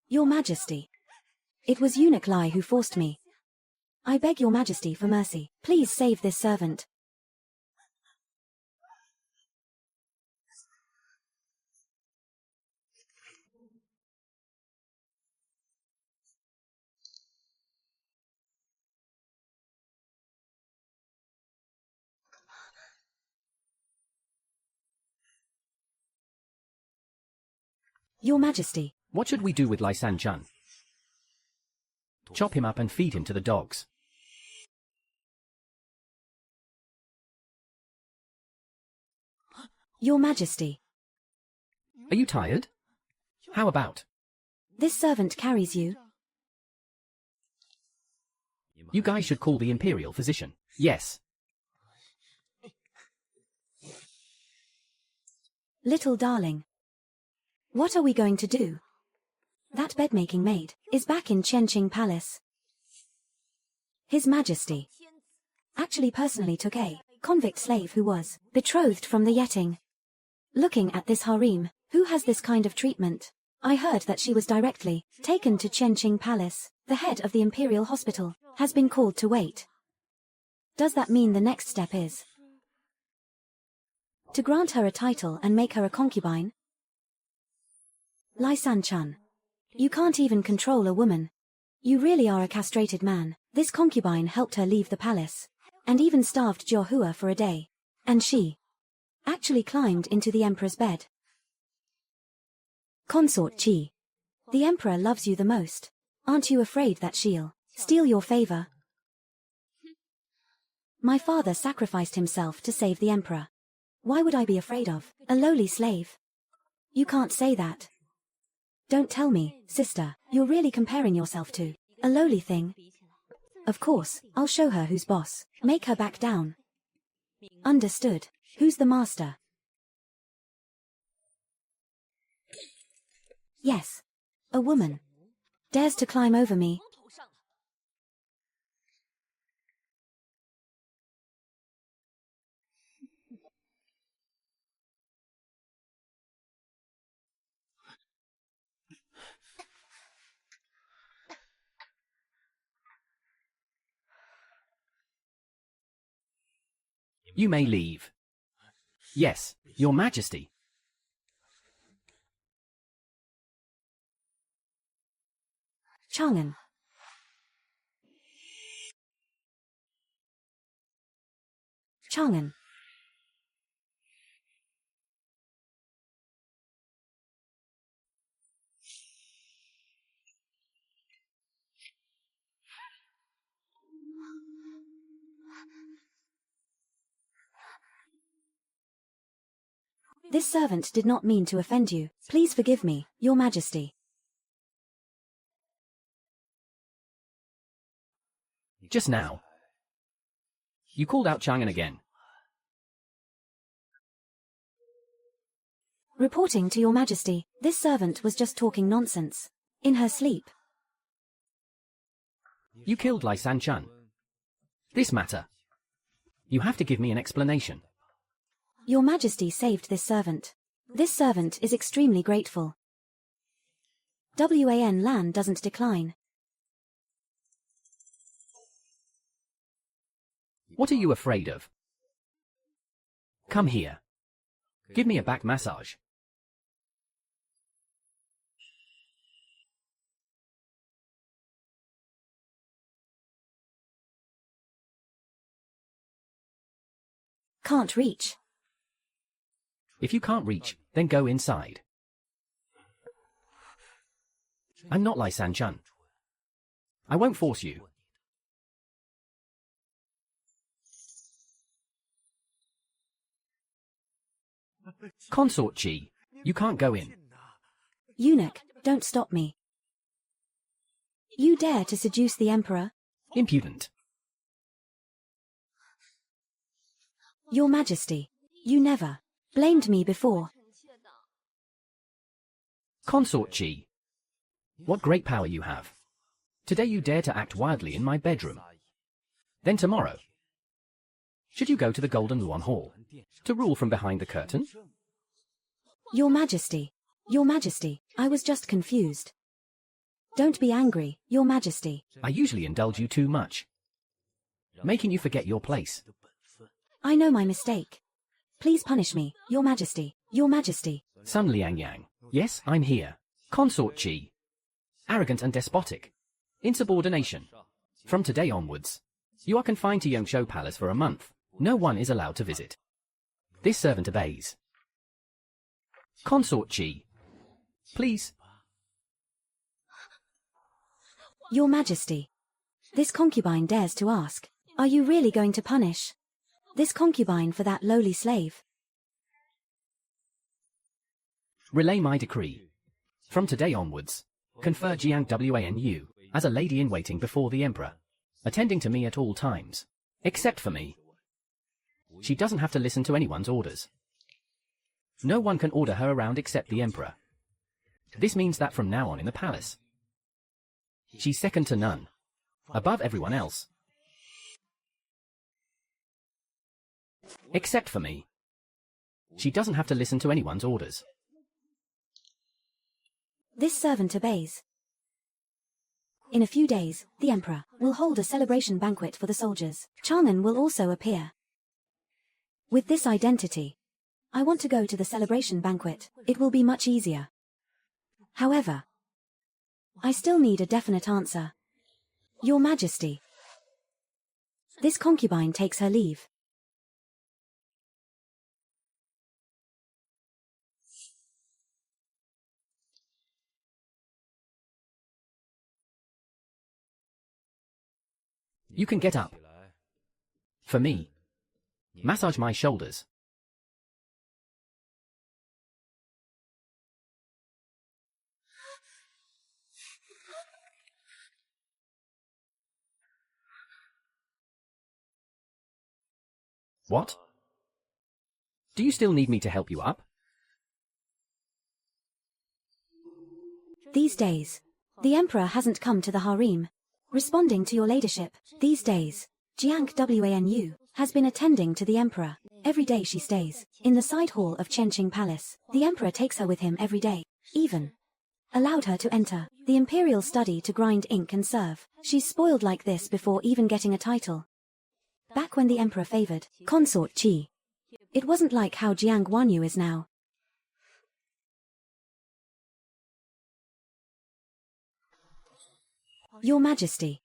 Your Majesty. It was Eunuch Lai who forced me. I beg your Majesty for mercy. Please save this servant. Your Majesty. What should we do with Lai San Chun? Chop him up and feed him to the dogs. Your Majesty. Are you tired? How about? This servant carries you. You guys should call the Imperial physician. Yes. Little darling. What are we going to do? That bed-making maid is back in Qianqing Palace. His Majesty actually personally took a convict slave who was betrothed from the Yeting. Looking at this harem, who has this kind of treatment? I heard that she was directly taken to Qianqing Palace. The head of the Imperial Hospital has been called to wait. Does that mean the next step is to grant her a title and make her a concubine? Lai San Chun. You can't even control a woman. You really are a castrated man. This concubine helped her leave the palace, and even starved Jiao Hua for a day. And she actually climbed into the emperor's bed. Consort Qi. The emperor loves you the most. Aren't you afraid that she'll steal your favor? My father sacrificed himself to save the emperor. Why would I be afraid of a lowly slave? You can't say that. Don't tell me, sister, you're really comparing yourself to a lowly thing. Of course, I'll show her who's boss. Make her back down. Understood. Who's the master? Yes. A woman. Dares to climb over me. You may leave. Yes, Your Majesty. Chang'an. Chang'an. This servant did not mean to offend you. Please forgive me, Your Majesty. Just now. You called out Chang'an again. Reporting to Your Majesty, this servant was just talking nonsense. In her sleep. You killed Lai San Chun. This matter. You have to give me an explanation. Your Majesty saved this servant. This servant is extremely grateful. WAN land doesn't decline. What are you afraid of? Come here. Give me a back massage. Can't reach. If you can't reach, then go inside. I'm not Lai San-chun. I won't force you. Consort Chi, you can't go in. Eunuch, don't stop me. You dare to seduce the Emperor? Impudent. Your Majesty, you never blamed me before. Consort Chi, what great power you have. Today you dare to act wildly in my bedroom. Then tomorrow, should you go to the Golden Luan Hall to rule from behind the curtain? Your Majesty, I was just confused. Don't be angry, Your Majesty. I usually indulge you too much, making you forget your place. I know my mistake. Please punish me, Your Majesty, Your Majesty. Sun Liang Yang, yes, I'm here. Consort Chi, arrogant and despotic. Insubordination. From today onwards, you are confined to Yongshou Palace for a month. No one is allowed to visit. This servant obeys. Consort Chi, please. Your Majesty, this concubine dares to ask, are you really going to punish this concubine for that lowly slave? Relay my decree. From today onwards, confer Jiang Wanu as a lady-in-waiting before the Emperor, attending to me at all times, except for me. She doesn't have to listen to anyone's orders. No one can order her around except the Emperor. This means that from now on in the palace, she's second to none, above everyone else. Except for me. She doesn't have to listen to anyone's orders. This servant obeys. In a few days, the Emperor will hold a celebration banquet for the soldiers. Chang'an will also appear. With this identity, I want to go to the celebration banquet. It will be much easier. However, I still need a definite answer. Your Majesty, this concubine takes her leave. You can get up. For me. Massage my shoulders. What? Do you still need me to help you up? These days, the Emperor hasn't come to the harem. Responding to your ladyship, these days, Jiang Wanu has been attending to the Emperor. Every day she stays in the side hall of Chenqing Palace. The Emperor takes her with him every day. Even allowed her to enter the Imperial study to grind ink and serve. She's spoiled like this before even getting a title. Back when the Emperor favored Consort Chi, it wasn't like how Jiang Wanyu is now. Your Majesty,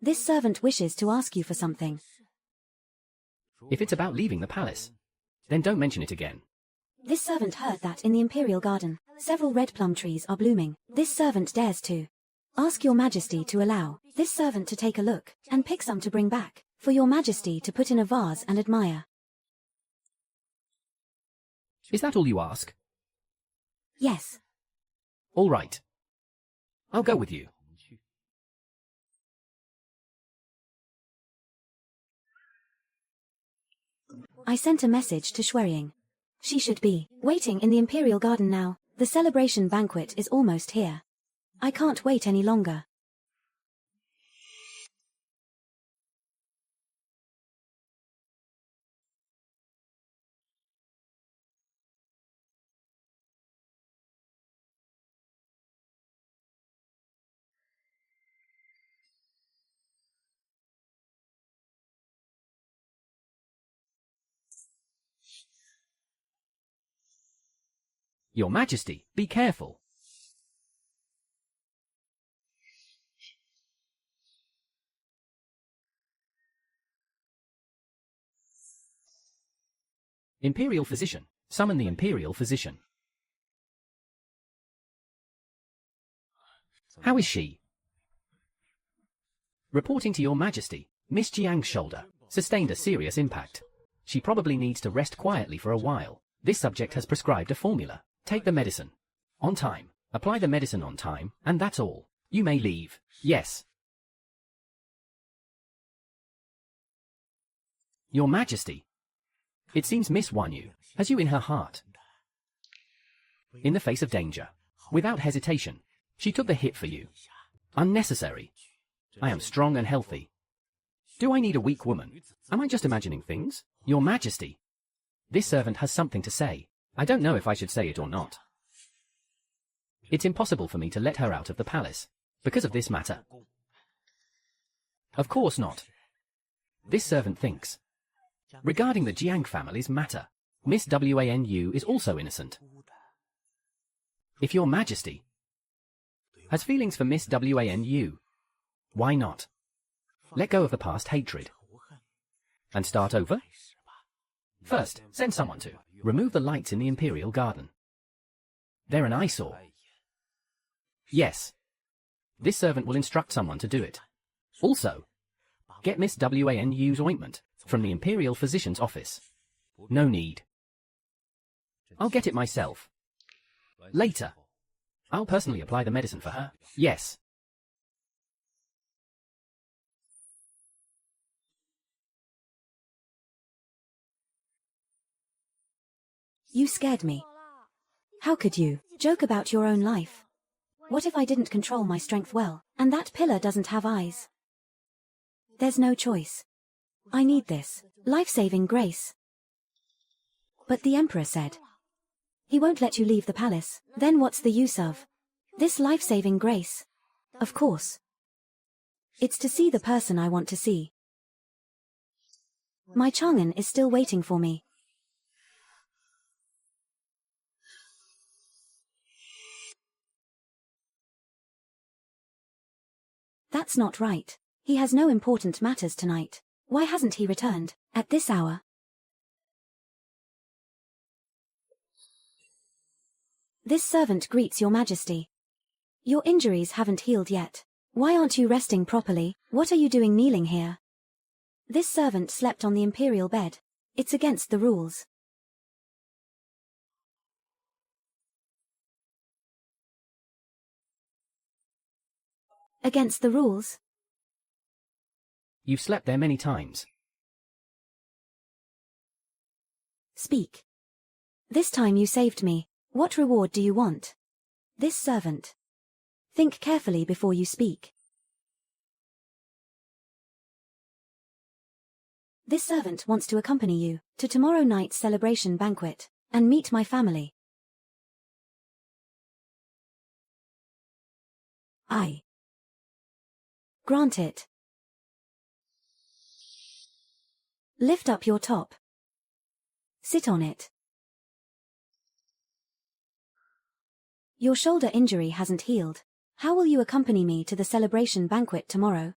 this servant wishes to ask you for something. If it's about leaving the palace, then don't mention it again. This servant heard that in the Imperial garden, several red plum trees are blooming. This servant dares to ask Your Majesty to allow this servant to take a look and pick some to bring back for Your Majesty to put in a vase and admire. Is that all you ask? Yes. All right. I'll go with you. I sent a message to Shueying. She should be waiting in the Imperial garden now. The celebration banquet is almost here. I can't wait any longer. Your Majesty, be careful. Imperial Physician, summon the Imperial Physician. How is she? Reporting to Your Majesty, Miss Jiang's shoulder sustained a serious impact. She probably needs to rest quietly for a while. This subject has prescribed a formula. Take the medicine on time, apply the medicine on time, and that's all. You may leave. Yes. Your Majesty. It seems Miss Wanyu has you in her heart. In the face of danger, without hesitation, she took the hit for you. Unnecessary. I am strong and healthy. Do I need a weak woman? Am I just imagining things? Your Majesty. This servant has something to say. I don't know if I should say it or not. It's impossible for me to let her out of the palace because of this matter. Of course not. This servant thinks. Regarding the Jiang family's matter, Miss Wanu is also innocent. If Your Majesty has feelings for Miss Wanu, why not? Let go of the past hatred and start over? First, send someone to remove the lights in the Imperial Garden. They're an eyesore. Yes. This servant will instruct someone to do it. Also, get Miss Wanu's ointment from the Imperial Physician's office. No need. I'll get it myself. Later. I'll personally apply the medicine for her. Yes. You scared me. How could you joke about your own life? What if I didn't control my strength well, and that pillar doesn't have eyes? There's no choice. I need this life-saving grace. But the Emperor said he won't let you leave the palace. Then what's the use of this life-saving grace? Of course. It's to see the person I want to see. My Chang'an is still waiting for me. That's not right. He has no important matters tonight. Why hasn't he returned at this hour? This servant greets Your Majesty. Your injuries haven't healed yet. Why aren't you resting properly? What are you doing kneeling here? This servant slept on the imperial bed. It's against the rules. Against the rules? You've slept there many times. Speak. This time you saved me. What reward do you want? This servant. Think carefully before you speak. This servant wants to accompany you to tomorrow night's celebration banquet and meet my family. I grant it. Lift up your top. Sit on it. Your shoulder injury hasn't healed. How will you accompany me to the celebration banquet tomorrow?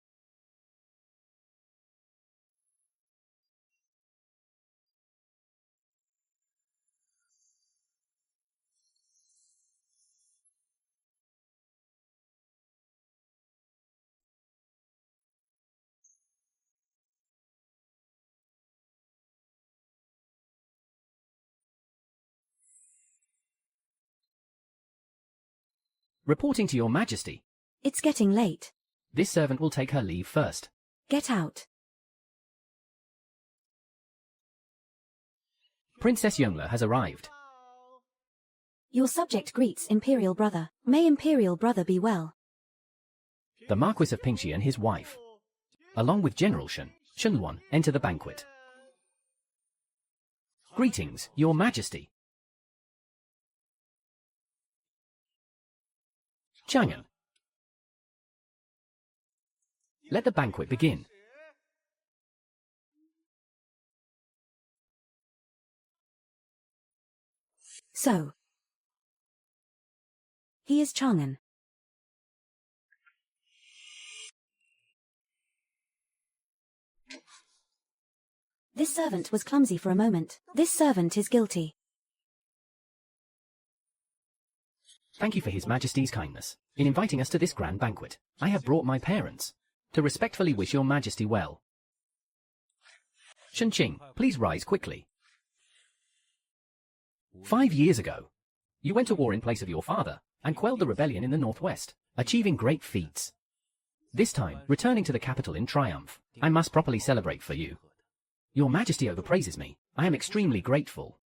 Reporting to Your Majesty. It's getting late. This servant will take her leave first. Get out. Princess Yongla has arrived. Your subject greets Imperial Brother. May Imperial Brother be well. The Marquis of Pingxi and his wife, along with General Shunluan, enter the banquet. Greetings, Your Majesty. Chang'an. Let the banquet begin. So, He is Chang'an. This servant was clumsy for a moment. This servant is guilty. Thank you for His Majesty's kindness in inviting us to this grand banquet. I have brought my parents to respectfully wish your Majesty well. Shunqing, please rise quickly. 5 years ago, you went to war in place of your father and quelled the rebellion in the northwest, achieving great feats. This time, returning to the capital in triumph, I must properly celebrate for you. Your Majesty overpraises me. I am extremely grateful.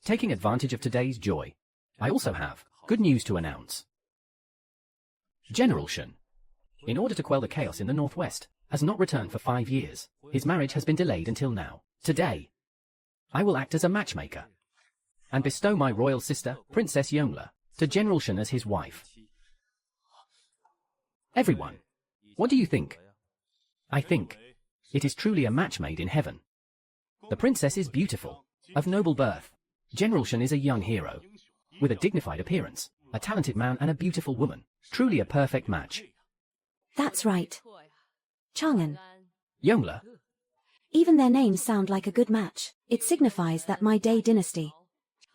Taking advantage of today's joy, I also have good news to announce. General Shun, in order to quell the chaos in the northwest, has not returned for 5 years. His marriage has been delayed until now. Today, I will act as a matchmaker and bestow my royal sister, Princess Yongle, to General Shun as his wife. Everyone, what do you think? I think it is truly a match made in heaven. The princess is beautiful, of noble birth. General Shun is a young hero, with a dignified appearance, a talented man and a beautiful woman. Truly a perfect match. That's right. Chang'an. Yongle, Even their names sound like a good match. It signifies that my Day dynasty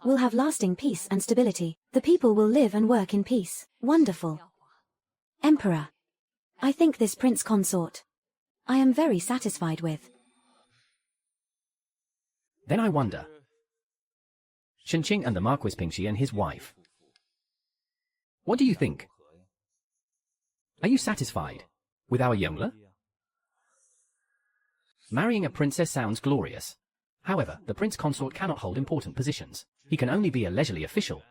will have lasting peace and stability. The people will live and work in peace. Wonderful. Emperor. I think this prince consort I am very satisfied with. then I wonder. Shunqing and the Marquis Pingxi and his wife. What do you think? Are you satisfied with our Yongle? Marrying a princess sounds glorious. However, the prince consort cannot hold important positions. He can only be a leisurely official.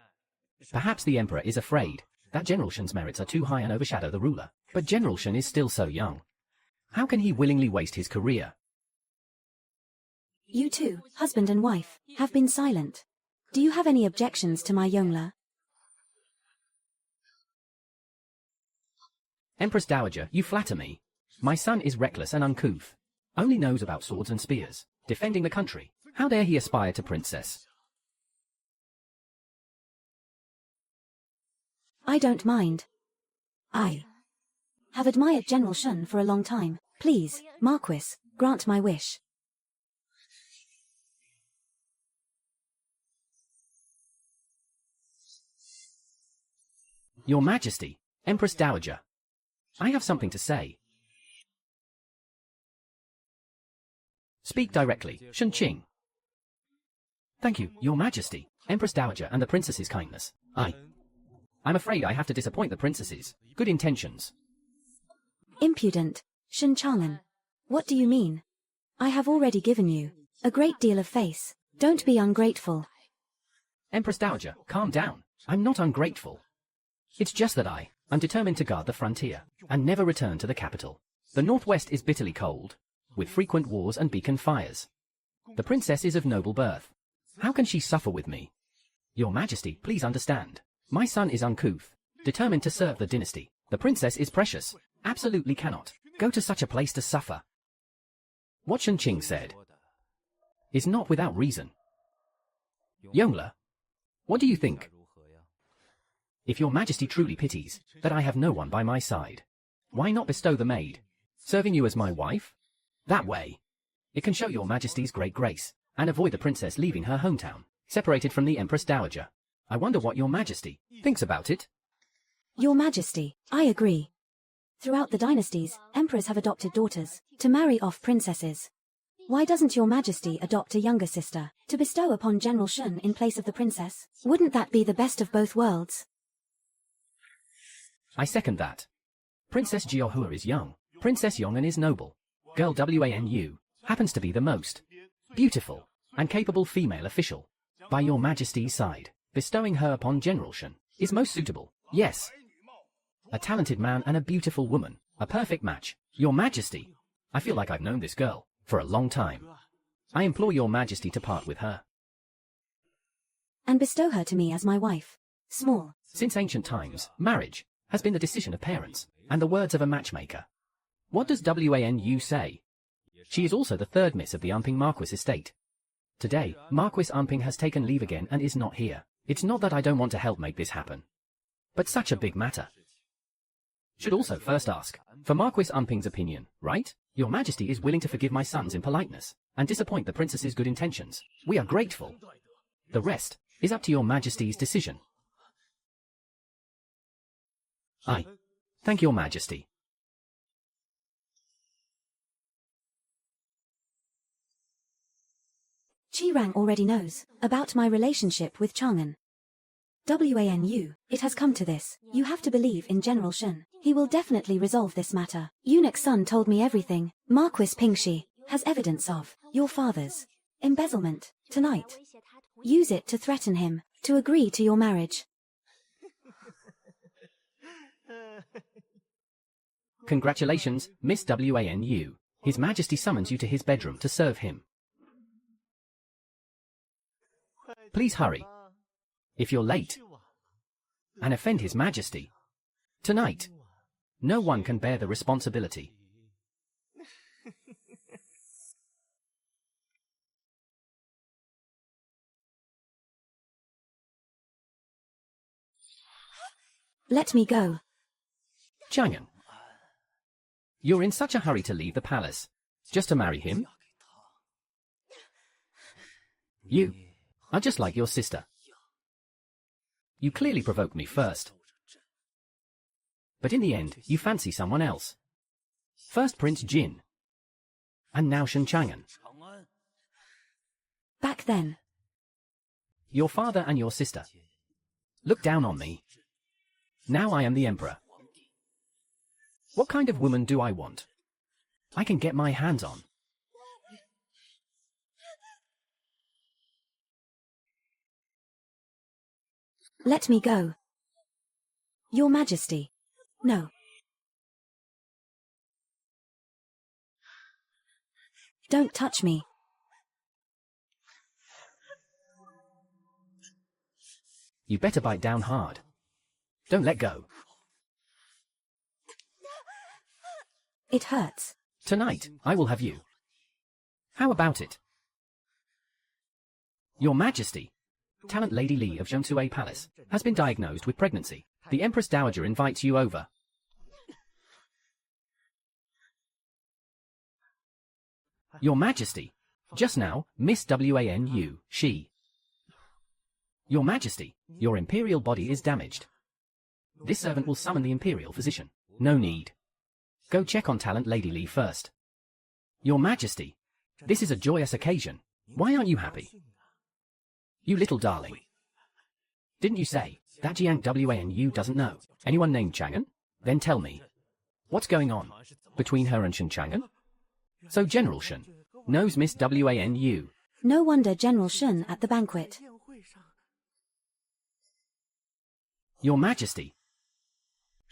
Perhaps the emperor is afraid that General Shun's merits are too high and overshadow the ruler. But General Shun is still so young. How can he willingly waste his career? You two, husband and wife, have been silent. Do you have any objections to my Yongle? Empress Dowager, you flatter me. My son is reckless and uncouth. Only knows about swords and spears, defending the country. How dare he aspire to princess? I don't mind. I have admired General Shun for a long time. Please, Marquis, grant my wish. Your Majesty, Empress Dowager, I have something to say. Speak directly, Shunqing. Thank you, Your Majesty, Empress Dowager and the princess's kindness. I'm afraid I have to disappoint the princess's good intentions. Impudent, Shun Chang'an. What do you mean? I have already given you a great deal of face. Don't be ungrateful. Empress Dowager, calm down. I'm not ungrateful. It's just that I'm determined to guard the frontier and never return to the capital. The northwest is bitterly cold, with frequent wars and beacon fires. The princess is of noble birth. How can she suffer with me? Your Majesty, please understand. My son is uncouth, determined to serve the dynasty. The princess is precious, absolutely cannot go to such a place to suffer. What Shunqing said is not without reason. Yongle, what do you think? If your Majesty truly pities that I have no one by my side, why not bestow the maid, serving you as my wife? That way, it can show your Majesty's great grace, and avoid the princess leaving her hometown, separated from the Empress Dowager. I wonder what your Majesty thinks about it. Your Majesty, I agree. Throughout the dynasties, emperors have adopted daughters to marry off princesses. Why doesn't your Majesty adopt a younger sister to bestow upon General Shun in place of the princess? Wouldn't that be the best of both worlds? I second that. Princess Jiahua is young. Princess Yongan is noble. Girl Wanu happens to be the most beautiful and capable female official by your Majesty's side. Bestowing her upon General Shun is most suitable. Yes. A talented man and a beautiful woman. A perfect match. Your Majesty, I feel like I've known this girl for a long time. I implore your Majesty to part with her. And bestow her to me as my wife. Small. Since ancient times, marriage has been the decision of parents and the words of a matchmaker. What does Wanu say? She is also the third miss of the Umping Marquis estate. Today, Marquis Umping has taken leave again and is not here. It's not that I don't want to help make this happen. But such a big matter. Should also first ask for Marquis Umping's opinion, right? Your Majesty is willing to forgive my sons impoliteness and disappoint the princess's good intentions. We are grateful. The rest is up to your Majesty's decision. I thank your Majesty. Qirang already knows about my relationship with Chang'an. Wanu, it has come to this. You have to believe in General Shen. He will definitely resolve this matter. Eunuch's son told me everything. Marquis Pingxi has evidence of your father's embezzlement tonight. Use it to threaten him to agree to your marriage. Congratulations, Miss Wanu. His Majesty summons you to his bedroom to serve him. Please hurry. If you're late and offend His Majesty tonight, no one can bear the responsibility. Let me go. Chang'an, you're in such a hurry to leave the palace, just to marry him? You are just like your sister. You clearly provoked me first. But in the end, you fancy someone else. First Prince Jin, and now Shen Chang'an. Back then, Your father and your sister look down on me. Now I am the emperor. What kind of woman do I want? I can get my hands on. let me go. Your Majesty. No. Don't touch me. You better bite down hard. Don't let go. It hurts. Tonight, I will have you. How about it? Your Majesty, Talent Lady Li of Zhongshui Palace, has been diagnosed with pregnancy. The Empress Dowager invites you over. Your Majesty, just now, Miss Wanu, she. Your Majesty, your imperial body is damaged. This servant will summon the imperial physician. No need. Go check on Talent Lady Li first. Your Majesty, this is a joyous occasion. Why aren't you happy? You little darling. Didn't you say that Jiang Wanu doesn't know anyone named Chang'an? Then tell me, what's going on between her and Shen Chang'an? So General Shen knows Miss Wanu. No wonder General Shen at the banquet. Your Majesty,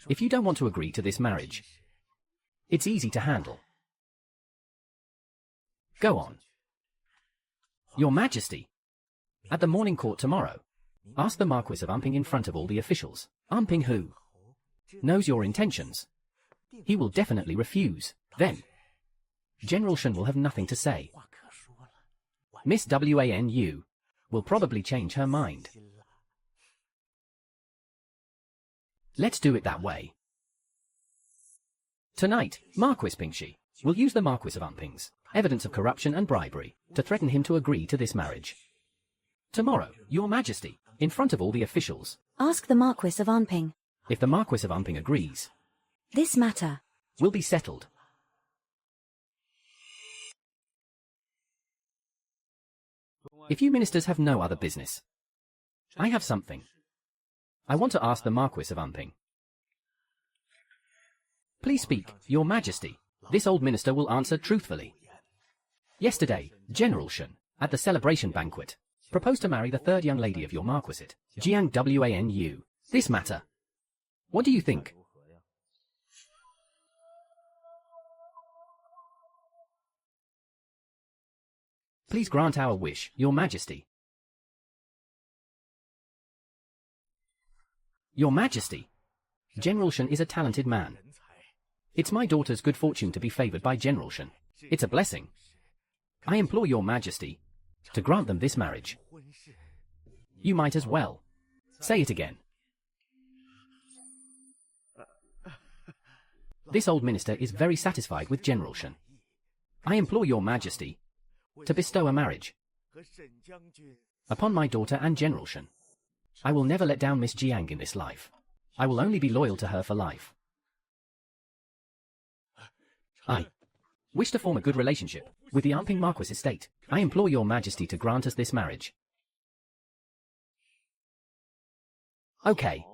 if you don't want to agree to this marriage, it's easy to handle. Go on. Your Majesty, at the morning court tomorrow, ask the Marquis of Umping in front of all the officials. Umping who knows your intentions. He will definitely refuse. Then, General Shen will have nothing to say. Miss Wanu will probably change her mind. Let's do it that way. Tonight, Marquis Pingxi will use the Marquis of Umping's evidence of corruption and bribery to threaten him to agree to this marriage. Tomorrow, Your Majesty, in front of all the officials, Ask the Marquis of Umping. if the Marquis of Umping agrees, This matter. will be settled. If you ministers have no other business, I have something. I want to ask the Marquis of Umping. Please speak, Your Majesty. This old minister will answer truthfully. Yesterday, General Shen, at the celebration banquet, proposed to marry the third young lady of your marquisate, Jiang Wanu. This matter. What do you think? Please grant our wish, Your Majesty. Your Majesty, General Shen is a talented man. It's my daughter's good fortune to be favored by General Shen. It's a blessing. I implore Your Majesty to grant them this marriage. You might as well. Say it again. This old minister is very satisfied with General Shen. I implore your majesty to bestow a marriage upon my daughter and General Shen. I will never let down Miss Jiang in this life. I will only be loyal to her for life. I wish to form a good relationship with the Anping Marquis estate. I implore your majesty to grant us this marriage. Okay.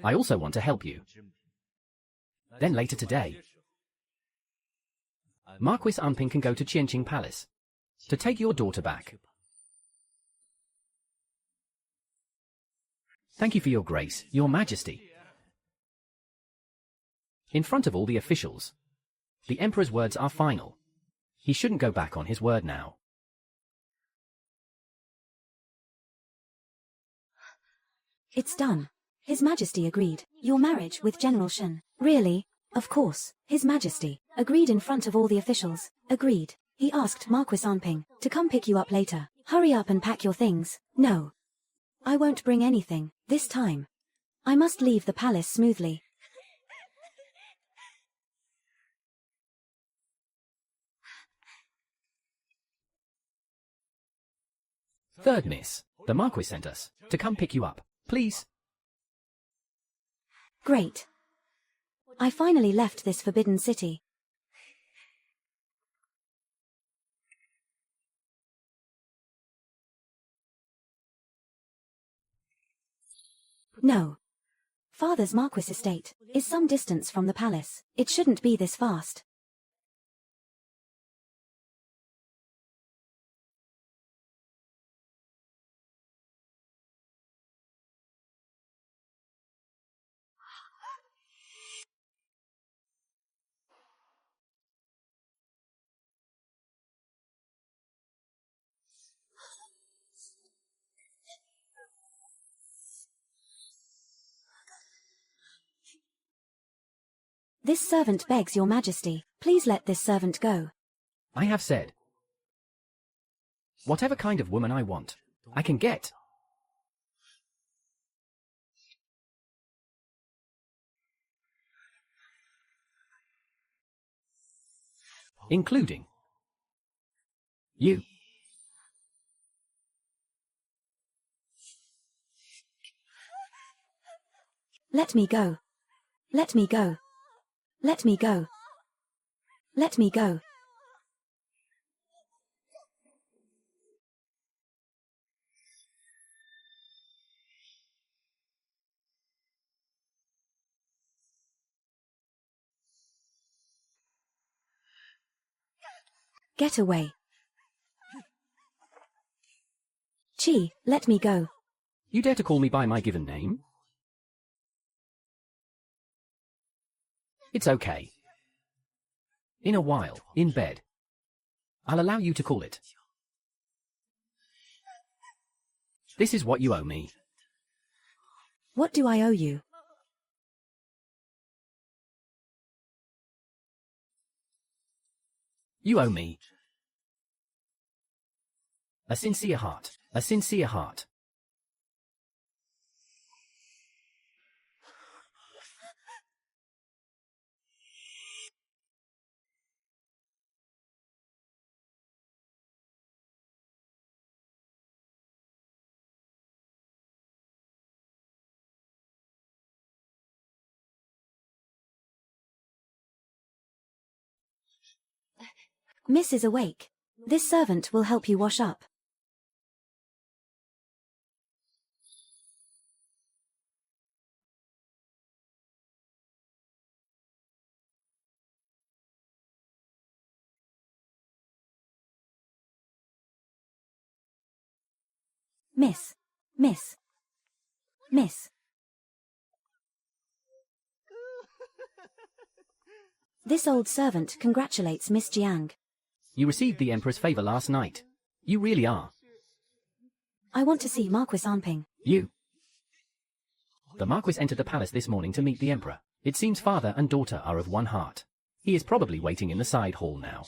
I also want to help you. Then later today, Marquis Anping can go to Qianqing Palace to take your daughter back. Thank you for your grace, your majesty. In front of all the officials, the emperor's words are final. He shouldn't go back on his word now. It's done. His Majesty agreed. Your marriage with General Shen. Really? Of course. His Majesty agreed in front of all the officials. Agreed. He asked Marquis Anping to come pick you up later. Hurry up and pack your things. No. I won't bring anything, this time. I must leave the palace smoothly. Third miss, the Marquis sent us to come pick you up. Please. Great. I finally left this forbidden city. No. Father's Marquis estate is some distance from the palace. It shouldn't be this fast. This servant begs your majesty, please let this servant go. I have said, whatever kind of woman I want, I can get. Including you. Let me go. Let me go. Let me go. Let me go. Get away. Chi, let me go. You dare to call me by my given name? It's okay. In a while, in bed, I'll allow you to call it. This is what you owe me. What do I owe you? You owe me a sincere heart. A sincere heart. Miss is awake. This servant will help you wash up. Miss. Miss. Miss. This old servant congratulates Miss Jiang. You received the Emperor's favor last night. You really are. I want to see Marquis Anping. You. The Marquis entered the palace this morning to meet the Emperor. It seems father and daughter are of one heart. He is probably waiting in the side hall now.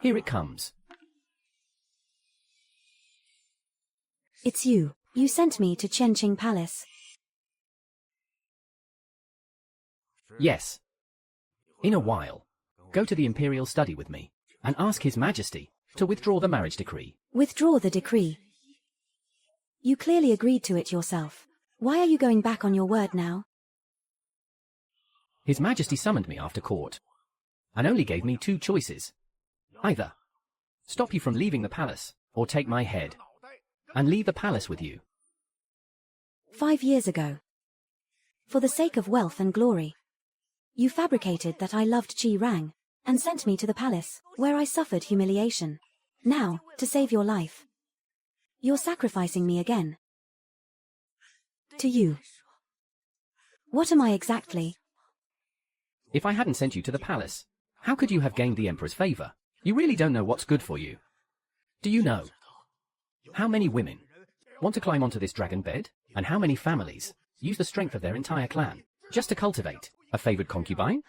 Here it comes. It's you. You sent me to Qianqing Palace. Yes. In a while, go to the imperial study with me, and ask His Majesty to withdraw the marriage decree. Withdraw the decree. You clearly agreed to it yourself. Why are you going back on your word now? His Majesty summoned me after court, and only gave me two choices. Either stop you from leaving the palace, or take my head, and leave the palace with you. 5 years ago. For the sake of wealth and glory. You fabricated that I loved Qi Rang, and sent me to the palace, where I suffered humiliation. Now, to save your life. You're sacrificing me again. To you. What am I exactly? If I hadn't sent you to the palace, how could you have gained the Emperor's favor? You really don't know what's good for you. Do you know how many women want to climb onto this dragon bed, and how many families use the strength of their entire clan just to cultivate a favored concubine?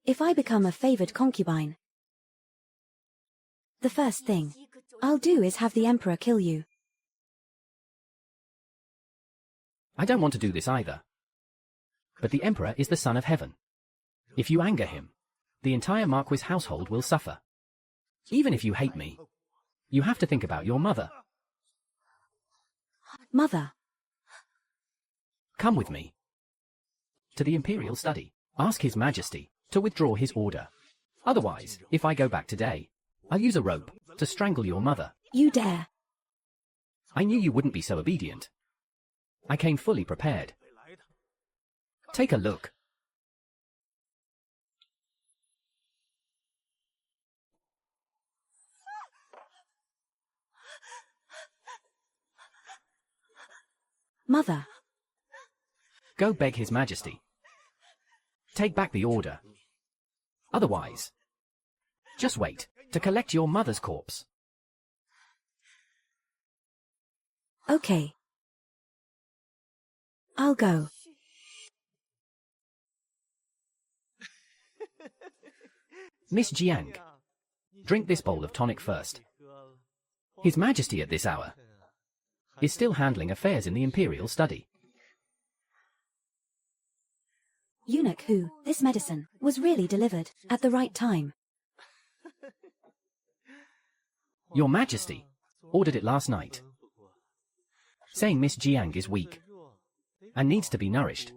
If I become a favored concubine, the first thing I'll do is have the Emperor kill you. I don't want to do this either. But the Emperor is the son of heaven. If you anger him, the entire Marquis household will suffer. Even if you hate me, you have to think about your mother. Mother. Come with me to the imperial study. Ask His Majesty to withdraw his order. Otherwise, if I go back today, I'll use a rope to strangle your mother. You dare. I knew you wouldn't be so obedient. I came fully prepared. Take a look. Mother. Go beg His Majesty. Take back the order. Otherwise, just wait to collect your mother's corpse. Okay. I'll go. Miss Jiang, drink this bowl of tonic first. His Majesty at this hour is still handling affairs in the imperial study. Eunuch who, this medicine, was really delivered, at the right time. Your Majesty ordered it last night, saying Miss Jiang is weak and needs to be nourished.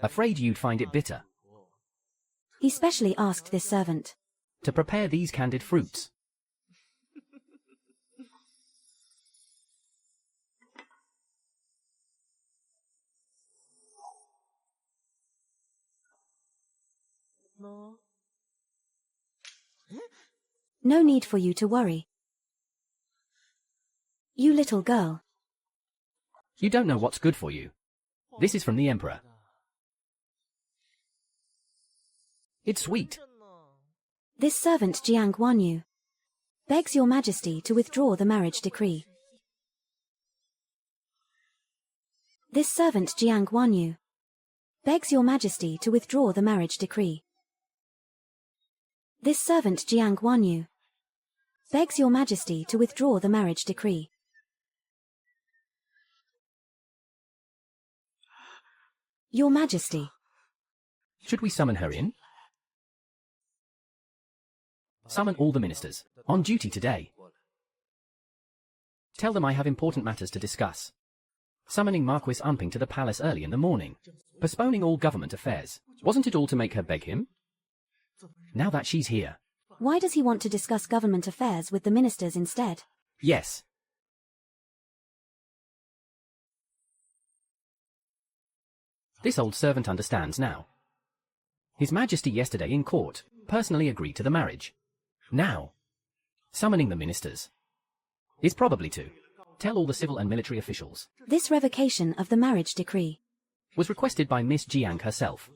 Afraid you'd find it bitter. He specially asked this servant to prepare these candied fruits. No need for you to worry. You little girl. You don't know what's good for you. This is from the Emperor. It's sweet. This servant Jiang Guanyu begs your Majesty to withdraw the marriage decree. This servant Jiang Guanyu begs your Majesty to withdraw the marriage decree. This servant Jiang Guanyu begs your Majesty to withdraw the marriage decree. Your Majesty. Should we summon her in? Summon all the ministers on duty today. Tell them I have important matters to discuss. Summoning Marquis Umping to the palace early in the morning. Postponing all government affairs. Wasn't it all to make her beg him? Now that she's here. Why does he want to discuss government affairs with the ministers instead? Yes. This old servant understands now. His Majesty yesterday in court personally agreed to the marriage. Now, summoning the ministers is probably to tell all the civil and military officials. This revocation of the marriage decree Was requested by Miss Jiang herself.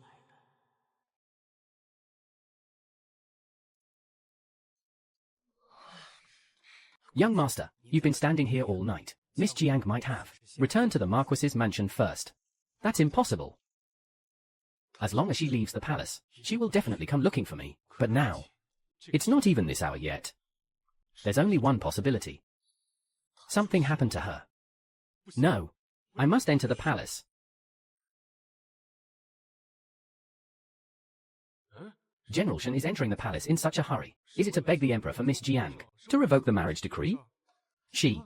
Young master, you've been standing here all night. Miss Jiang might have returned to the Marquis's mansion first. That's impossible. As long as she leaves the palace, she will definitely come looking for me. But now, it's not even this hour yet. There's only one possibility. Something happened to her. No, I must enter the palace. General Shen is entering the palace in such a hurry. Is it to beg the emperor for Miss Jiang to revoke the marriage decree? She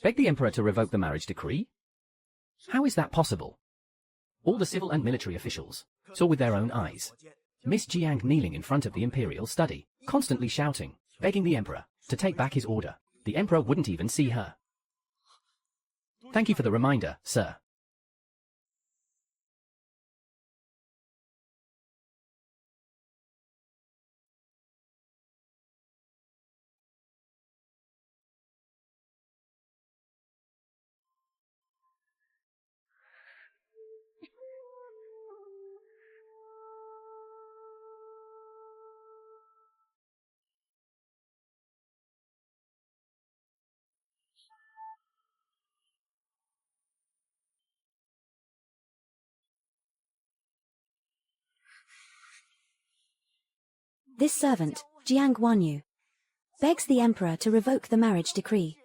beg the emperor to revoke the marriage decree? How is that possible? All the civil and military officials saw with their own eyes Miss Jiang kneeling in front of the imperial study, constantly shouting, begging the emperor to take back his order. The emperor wouldn't even see her. Thank you for the reminder, sir. This servant, Jiang Guanyu, begs the emperor to revoke the marriage decree.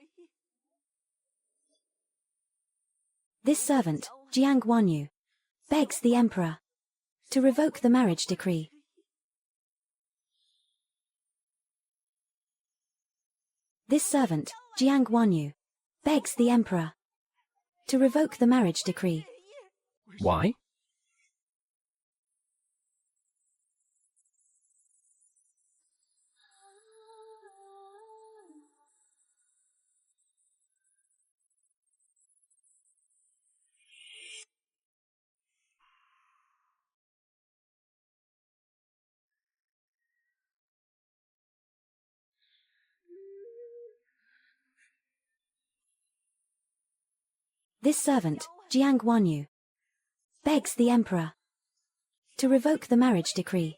This servant, Jiang Guanyu, begs the emperor to revoke the marriage decree. This servant, Jiang Guanyu, begs the emperor to revoke the marriage decree. Why? This servant, Jiang Guanyu, begs the emperor to revoke the marriage decree.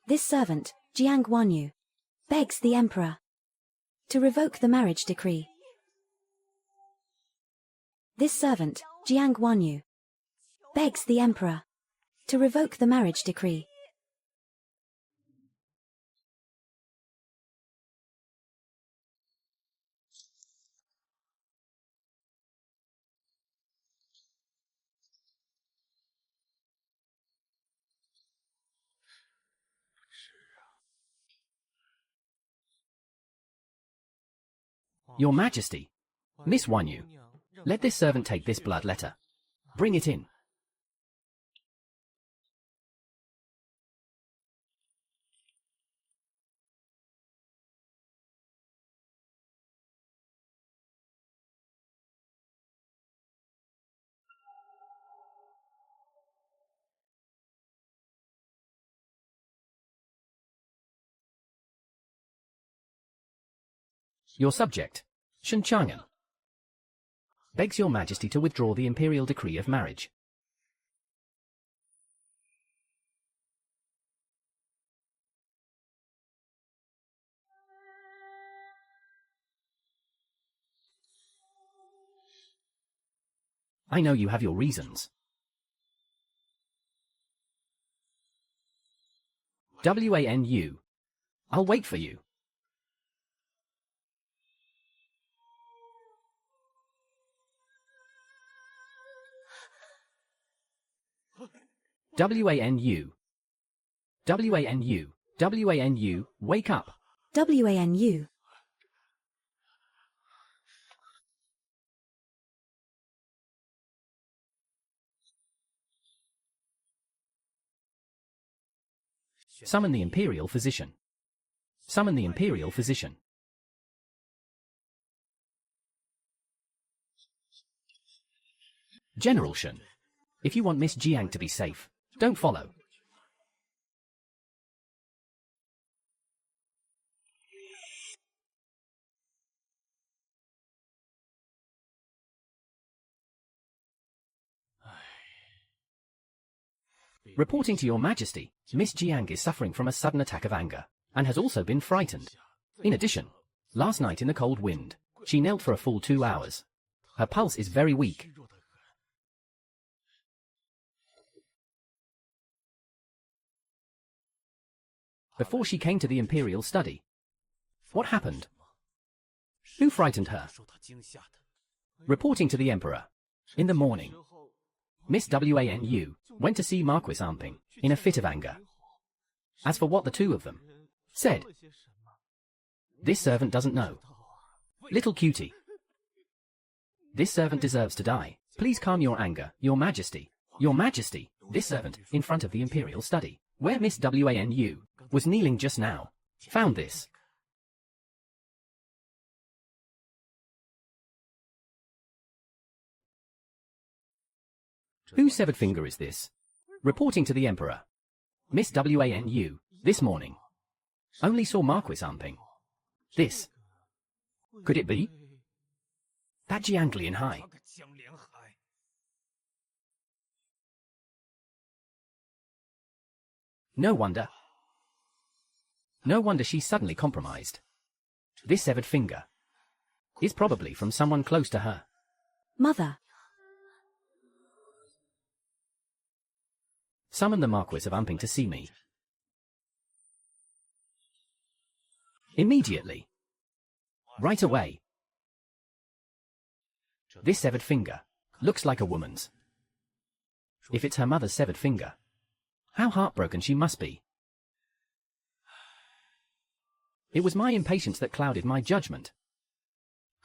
This servant, Jiang Guanyu, begs the emperor to revoke the marriage decree. This servant, Jiang Guanyu, begs the emperor to revoke the marriage decree. Your Majesty, Miss Wanyu, let this servant take this blood letter. Bring it in. Your subject, Shen Chang'an, begs your Majesty to withdraw the imperial decree of marriage. I know you have your reasons. WANU. I'll wait for you. WANU. WANU. WANU. Wake up. WANU. Summon the imperial physician. Summon the imperial physician. General Shen, if you want Miss Jiang to be safe, don't follow. Reporting to your Majesty, Miss Jiang is suffering from a sudden attack of anger, and has also been frightened. In addition, last night in the cold wind, she knelt for a full 2 hours. Her pulse is very weak. before she came to the Imperial study. What happened? Who frightened her? Reporting to the Emperor. In the morning, Miss Wanu went to see Marquis Amping in a fit of anger. As for what the two of them said, this servant doesn't know. Little cutie. This servant deserves to die. Please calm your anger, Your Majesty. Your Majesty, this servant, in front of the Imperial study, where Miss Wanu was kneeling just now, found this. Whose severed finger is this? Reporting to the Emperor. Miss Wanu, this morning, only saw Marquis Amping. This. Could it be? That Jianglian High. No wonder. No wonder she's suddenly compromised. This severed finger is probably from someone close to her. Mother. Summon the Marquis of Amping to see me. Immediately. Right away. This severed finger looks like a woman's. If it's her mother's severed finger, how heartbroken she must be. It was my impatience that clouded my judgment.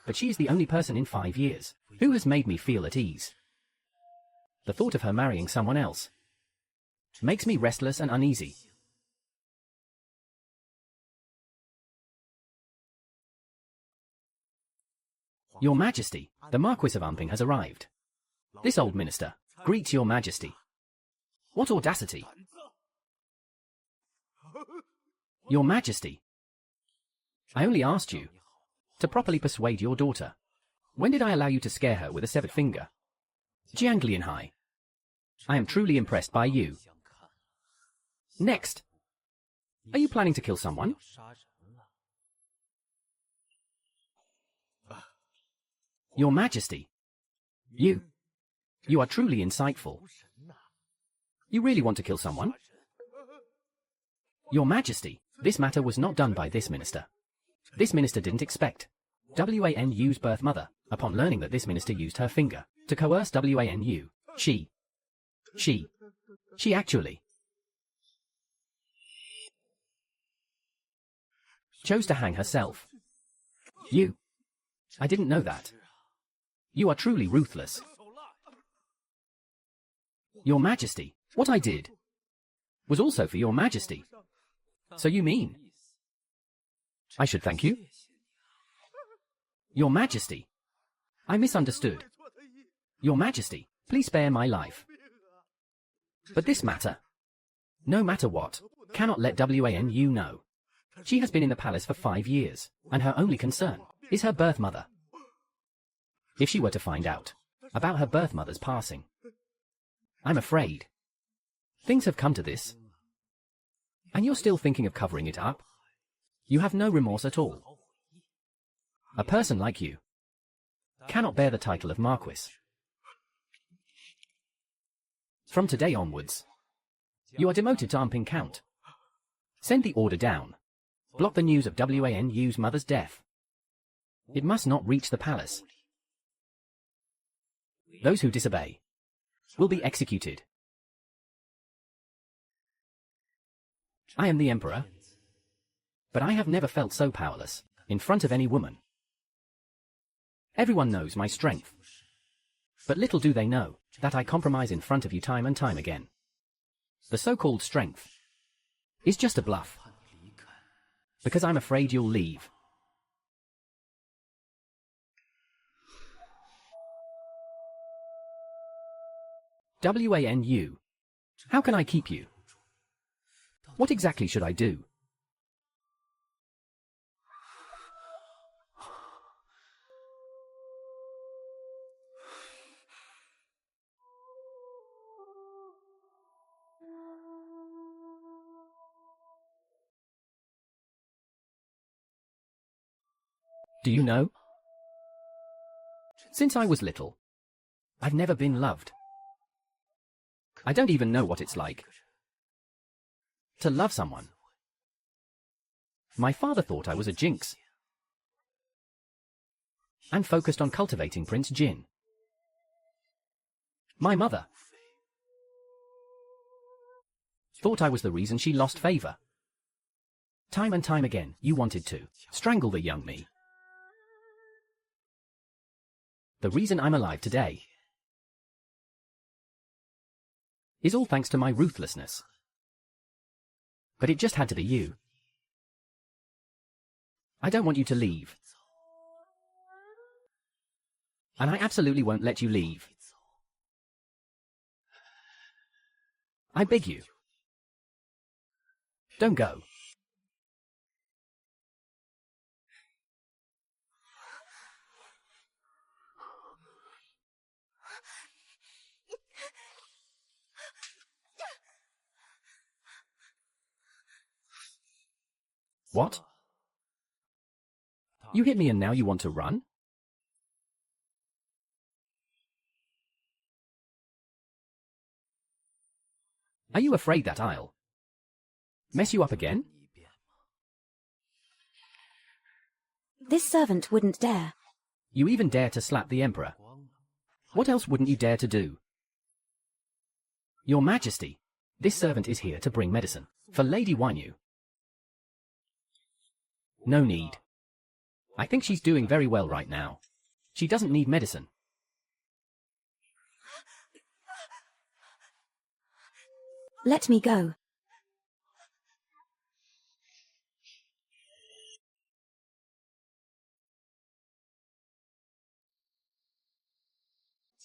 But she is the only person in 5 years who has made me feel at ease. The thought of her marrying someone else makes me restless and uneasy. Your Majesty, the Marquis of Amping has arrived. This old minister greets Your Majesty. What audacity! Your Majesty, I only asked you to properly persuade your daughter. When did I allow you to scare her with a severed finger? Jianglian High, I am truly impressed by you. Next, are you planning to kill someone? Your Majesty, you are truly insightful. You really want to kill someone? Your Majesty, this matter was not done by this minister. This minister didn't expect Wanu's birth mother, upon learning that this minister used her finger to coerce Wanu. She actually chose to hang herself. I didn't know that. You are truly ruthless. Your Majesty, what I did was also for Your Majesty. So you mean I should thank you? Your Majesty, I misunderstood. Your Majesty, please spare my life. But this matter, no matter what, cannot let Wanu know. She has been in the palace for 5 years, and her only concern is her birth mother. If she were to find out about her birth mother's passing, I'm afraid things have come to this. And you're still thinking of covering it up? You have no remorse at all. A person like you cannot bear the title of Marquis. From today onwards, you are demoted to Amping Count. Send the order down. Block the news of Wanu's mother's death. It must not reach the palace. Those who disobey will be executed. I am the Emperor, but I have never felt so powerless in front of any woman. Everyone knows my strength, but little do they know that I compromise in front of you time and time again. The so-called strength is just a bluff, because I'm afraid you'll leave. Wanu, how can I keep you? What exactly should I do? Do you know? Since I was little, I've never been loved. I don't even know what it's like to love someone. My father thought I was a jinx and focused on cultivating Prince Jin. My mother thought I was the reason she lost favor. Time and time again, you wanted to strangle the young me. The reason I'm alive today is all thanks to my ruthlessness. But it just had to be you. I don't want you to leave. And I absolutely won't let you leave. I beg you. Don't go. What? You hit me and now you want to run? Are you afraid that I'll mess you up again? This servant wouldn't dare. You even dare to slap the Emperor. What else wouldn't you dare to do? Your Majesty, this servant is here to bring medicine for Lady Wanyu. No need. I think she's doing very well right now. She doesn't need medicine. Let me go.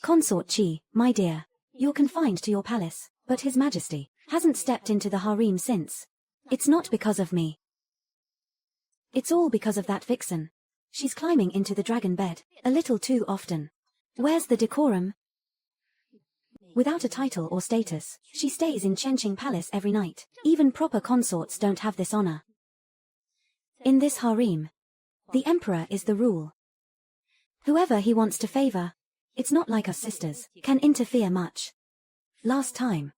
Consort Chi, my dear, you're confined to your palace, but His Majesty hasn't stepped into the harem since. It's not because of me. It's all because of that vixen. She's climbing into the dragon bed a little too often. Where's the decorum? Without a title or status, she stays in Chenqing Palace every night. Even proper consorts don't have this honor. In this harem, the emperor is the rule. Whoever he wants to favor, it's not like us sisters, can interfere much. Last time,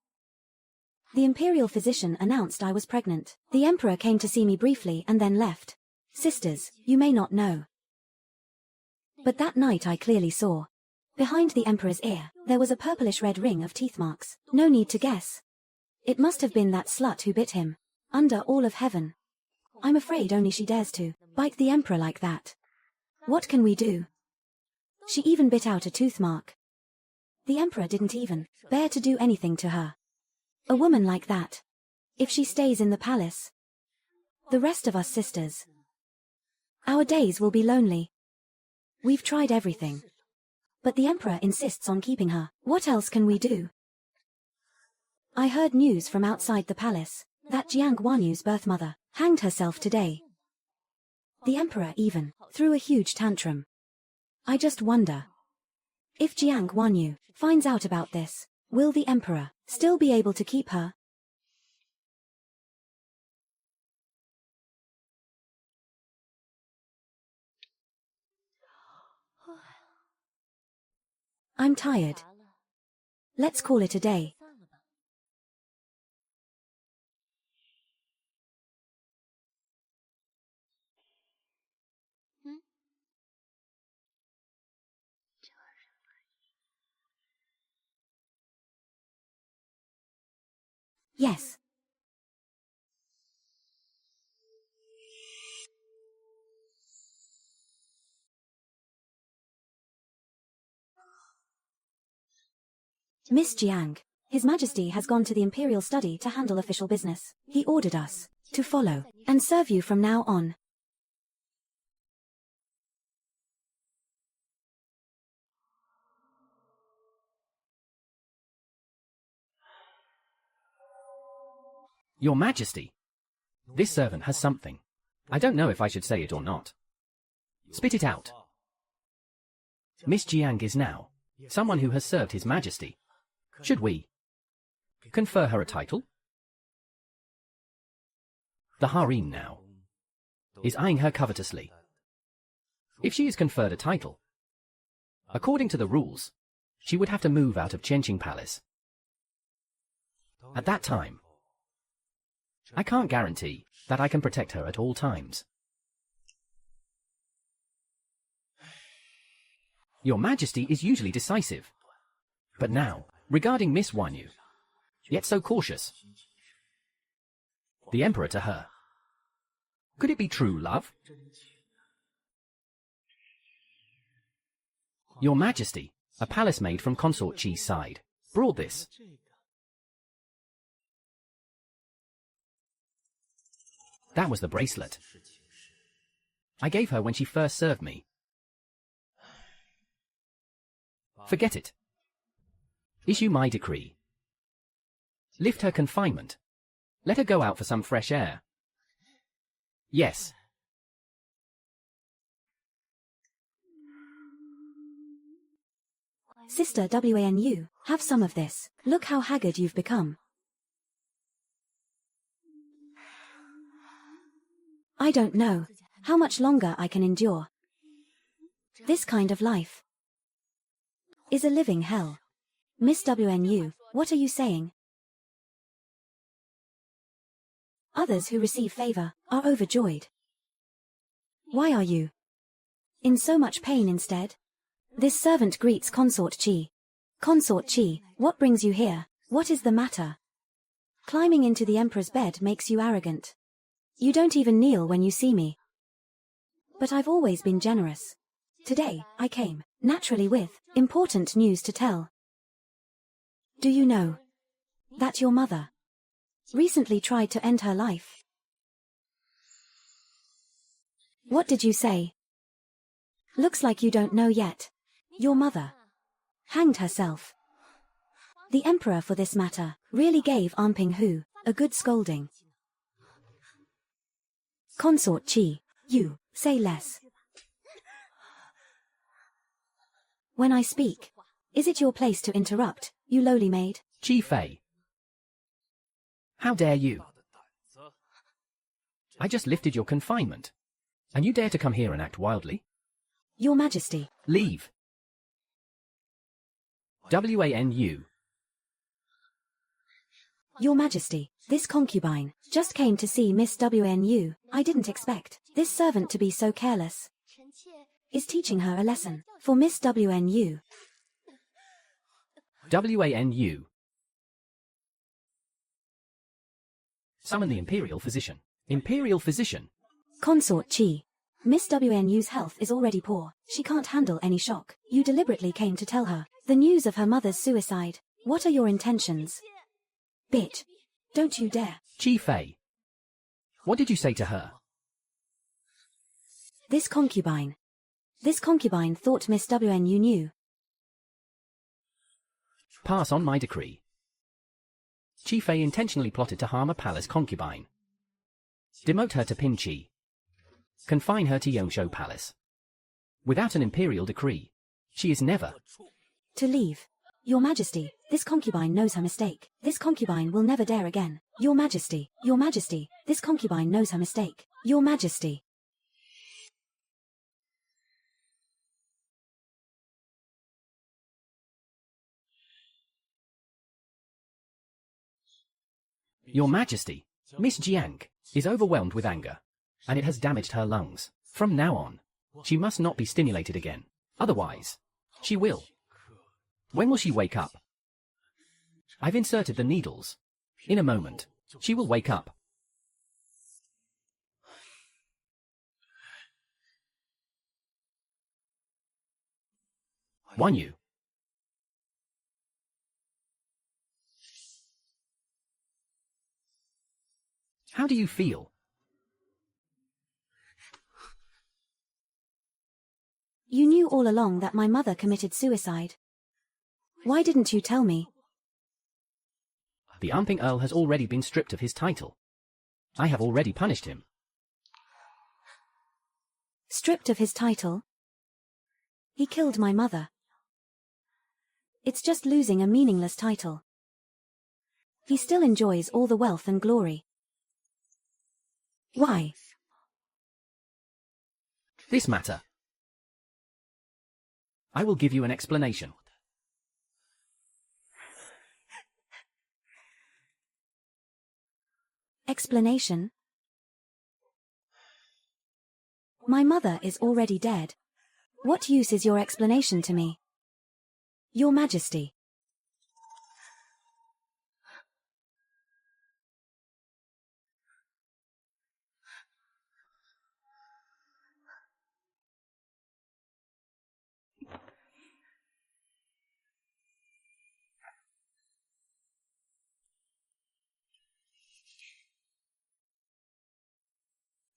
the imperial physician announced I was pregnant. The emperor came to see me briefly and then left. Sisters, you may not know, but that night I clearly saw, behind the emperor's ear, there was a purplish-red ring of teeth marks. No need to guess. It must have been that slut who bit him. Under all of heaven. I'm afraid only she dares to bite the emperor like that. What can we do? She even bit out a tooth mark. The emperor didn't even dare to do anything to her. A woman like that, if she stays in the palace, the rest of us sisters, our days will be lonely. We've tried everything, but the emperor insists on keeping her. What else can we do? I heard news from outside the palace that Jiang Guanyu's birth mother hanged herself today. The emperor even threw a huge tantrum. I just wonder, if Jiang Guanyu finds out about this, will the emperor still be able to keep her? I'm tired. Let's call it a day. Yes. Miss Jiang, His Majesty has gone to the Imperial Study to handle official business. He ordered us to follow and serve you from now on. Your Majesty, this servant has something. I don't know if I should say it or not. Spit it out. Miss Jiang is now someone who has served His Majesty. Should we confer her a title? The harem now is eyeing her covetously. If she is conferred a title, according to the rules, she would have to move out of Chenqing Palace. At that time, I can't guarantee that I can protect her at all times. Your Majesty is usually decisive. But now, regarding Miss Wanyu, yet so cautious. The Emperor to her. Could it be true love? Your Majesty, a palace maid from Consort Chi's side, brought this. That was the bracelet I gave her when she first served me. Forget it. Issue my decree. Lift her confinement. Let her go out for some fresh air. Yes. Sister Wanu, have some of this. Look how haggard you've become. I don't know how much longer I can endure. This kind of life is a living hell. Miss Wnu, what are you saying? Others who receive favor are overjoyed. Why are you in so much pain instead? This servant greets Consort Chi. Consort Chi, what brings you here? What is the matter? Climbing into the Emperor's bed makes you arrogant. You don't even kneel when you see me. But I've always been generous. Today, I came, naturally with important news to tell. Do you know that your mother recently tried to end her life? What did you say? Looks like you don't know yet. Your mother hanged herself. The Emperor, for this matter, really gave Amping Hu a good scolding. Consort Chi, you say less. When I speak, is it your place to interrupt, you lowly maid? Chi Fei. How dare you? I just lifted your confinement, and you dare to come here and act wildly? Your Majesty. Leave. Wanu. Your Majesty, this concubine just came to see Miss Wnu. I didn't expect this servant to be so careless. Is teaching her a lesson for Miss Wnu. Wanu. Summon the Imperial Physician. Imperial Physician. Consort Chi. Miss Wnu's health is already poor. She can't handle any shock. You deliberately came to tell her the news of her mother's suicide. What are your intentions? Bitch. Don't you dare. Chi Fei. What did you say to her? This concubine thought Miss Wnu knew. Pass on my decree. Chi Fei intentionally plotted to harm a palace concubine. Demote her to Pin Chi. Confine her to Yongshou Palace. Without an imperial decree, she is never to leave. Your Majesty, this concubine knows her mistake. This concubine will never dare again. Your Majesty, this concubine knows her mistake. Your Majesty. Your Majesty, Miss Jiang is overwhelmed with anger, and it has damaged her lungs. From now on, she must not be stimulated again. Otherwise, she will. When will she wake up? I've inserted the needles. In a moment, she will wake up. Wanyu. How do you feel? You knew all along that my mother committed suicide. Why didn't you tell me? The Amping Earl has already been stripped of his title. I have already punished him. Stripped of his title? He killed my mother. It's just losing a meaningless title. He still enjoys all the wealth and glory. Why? This matter. I will give you an explanation. Explanation? My mother is already dead. What use is your explanation to me? Your Majesty.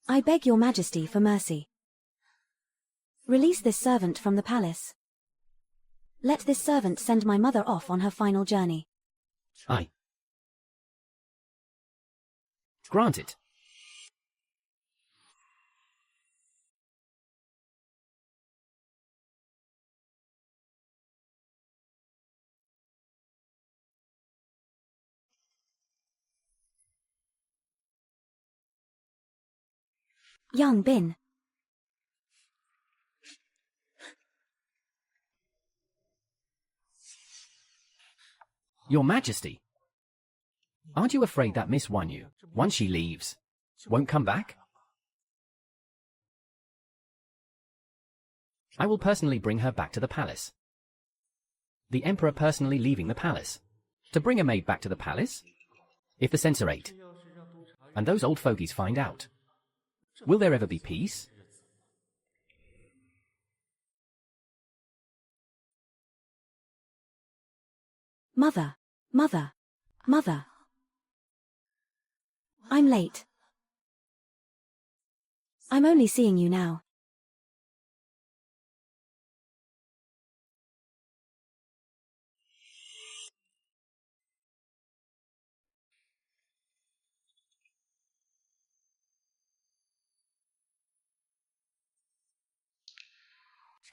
I beg your Majesty for mercy. Release this servant from the palace. Let this servant send my mother off on her final journey. I grant it. Young Bin. Your Majesty. Aren't you afraid that Miss Wanyu, once she leaves, won't come back? I will personally bring her back to the palace. The Emperor personally leaving the palace. To bring a maid back to the palace? If the censorate and those old fogies find out, will there ever be peace? Mother. Mother. Mother. I'm late. I'm only seeing you now.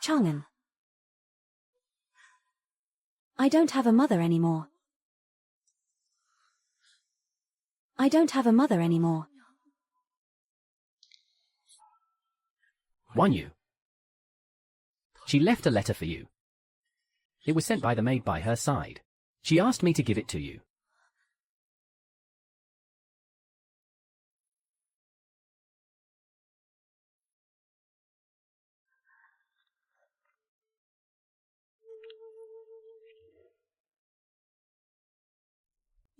Chang'an. I don't have a mother anymore. I don't have a mother anymore. Wanyu. She left a letter for you. It was sent by the maid by her side. She asked me to give it to you.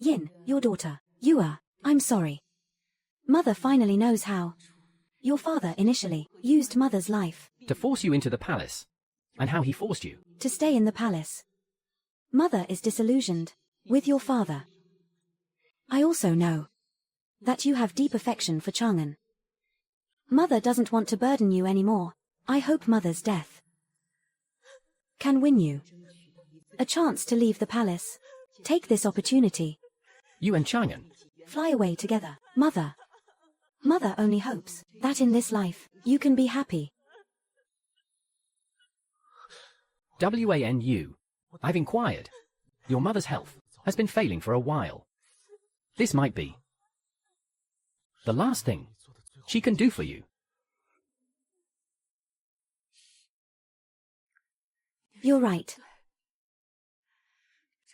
Yin, your daughter. I'm sorry. Mother finally knows how. Your father initially used Mother's life To force you into the palace. And how he forced you. to stay in the palace. Mother is disillusioned with your father. I also know that you have deep affection for Chang'an. Mother doesn't want to burden you anymore. I hope Mother's death can win you a chance to leave the palace. Take this opportunity. You and Chang'an. Fly away together. Mother. Mother only hopes that in this life, you can be happy. Wanu. I've inquired. Your mother's health has been failing for a while. This might be the last thing she can do for you. You're right.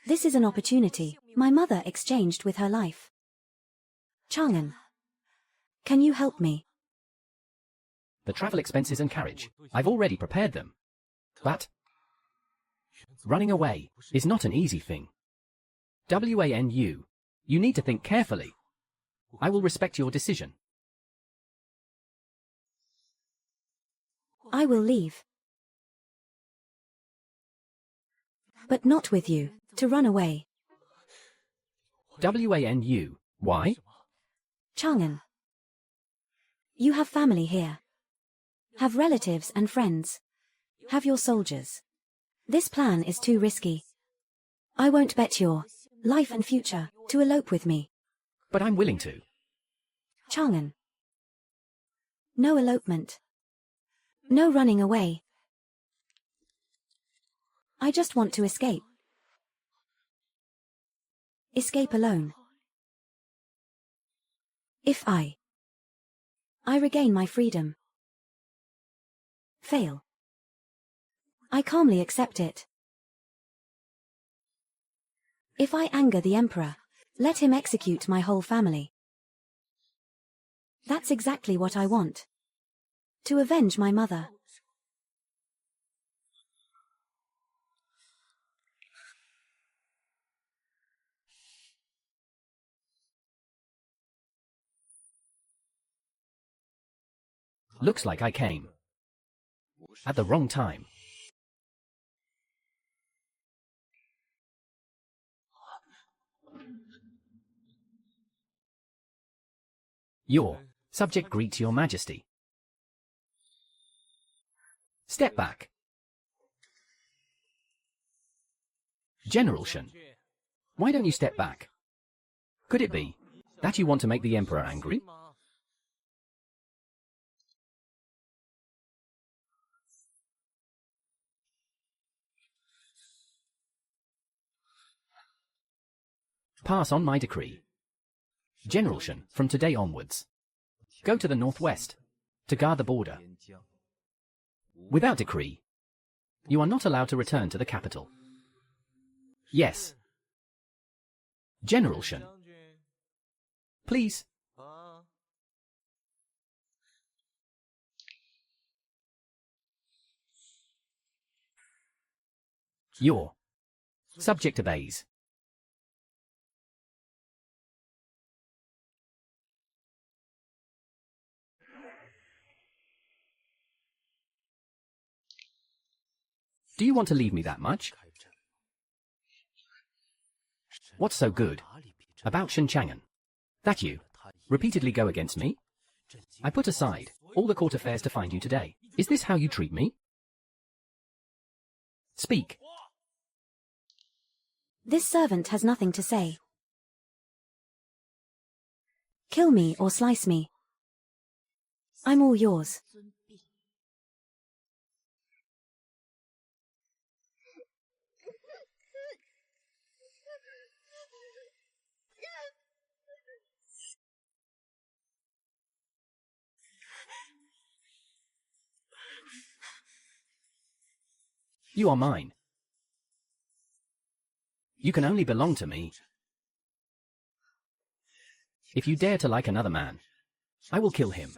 This is an opportunity my mother exchanged with her life. Chang'an, can you help me? The travel expenses and carriage, I've already prepared them. But running away is not an easy thing. Wanu, you need to think carefully. I will respect your decision. I will leave. But not with you, to run away. Wanu, why? Chang'an, you have family here. Have relatives and friends. Have your soldiers. This plan is too risky. I won't bet your life and future to elope with me. But I'm willing to. Chang'an. No elopement. No running away. I just want to escape. Escape alone. If I regain my freedom. Fail. I calmly accept it. If I anger the Emperor, let him execute my whole family. That's exactly what I want. To avenge my mother. Looks like I came at the wrong time. Your subject greets your majesty. Step back. General Shen, why don't you step back? Could it be that you want to make the emperor angry? Pass on my decree. General Shen, from today onwards, go to the northwest to guard the border. Without decree, you are not allowed to return to the capital. Yes. General Shen, please. Your subject obeys. Do you want to leave me that much? What's so good about Shen Chang'an that you repeatedly go against me? I put aside all the court affairs to find you today. Is this how you treat me? Speak. This servant has nothing to say. Kill me or slice me. I'm all yours. You are mine. You can only belong to me. If you dare to like another man, I will kill him.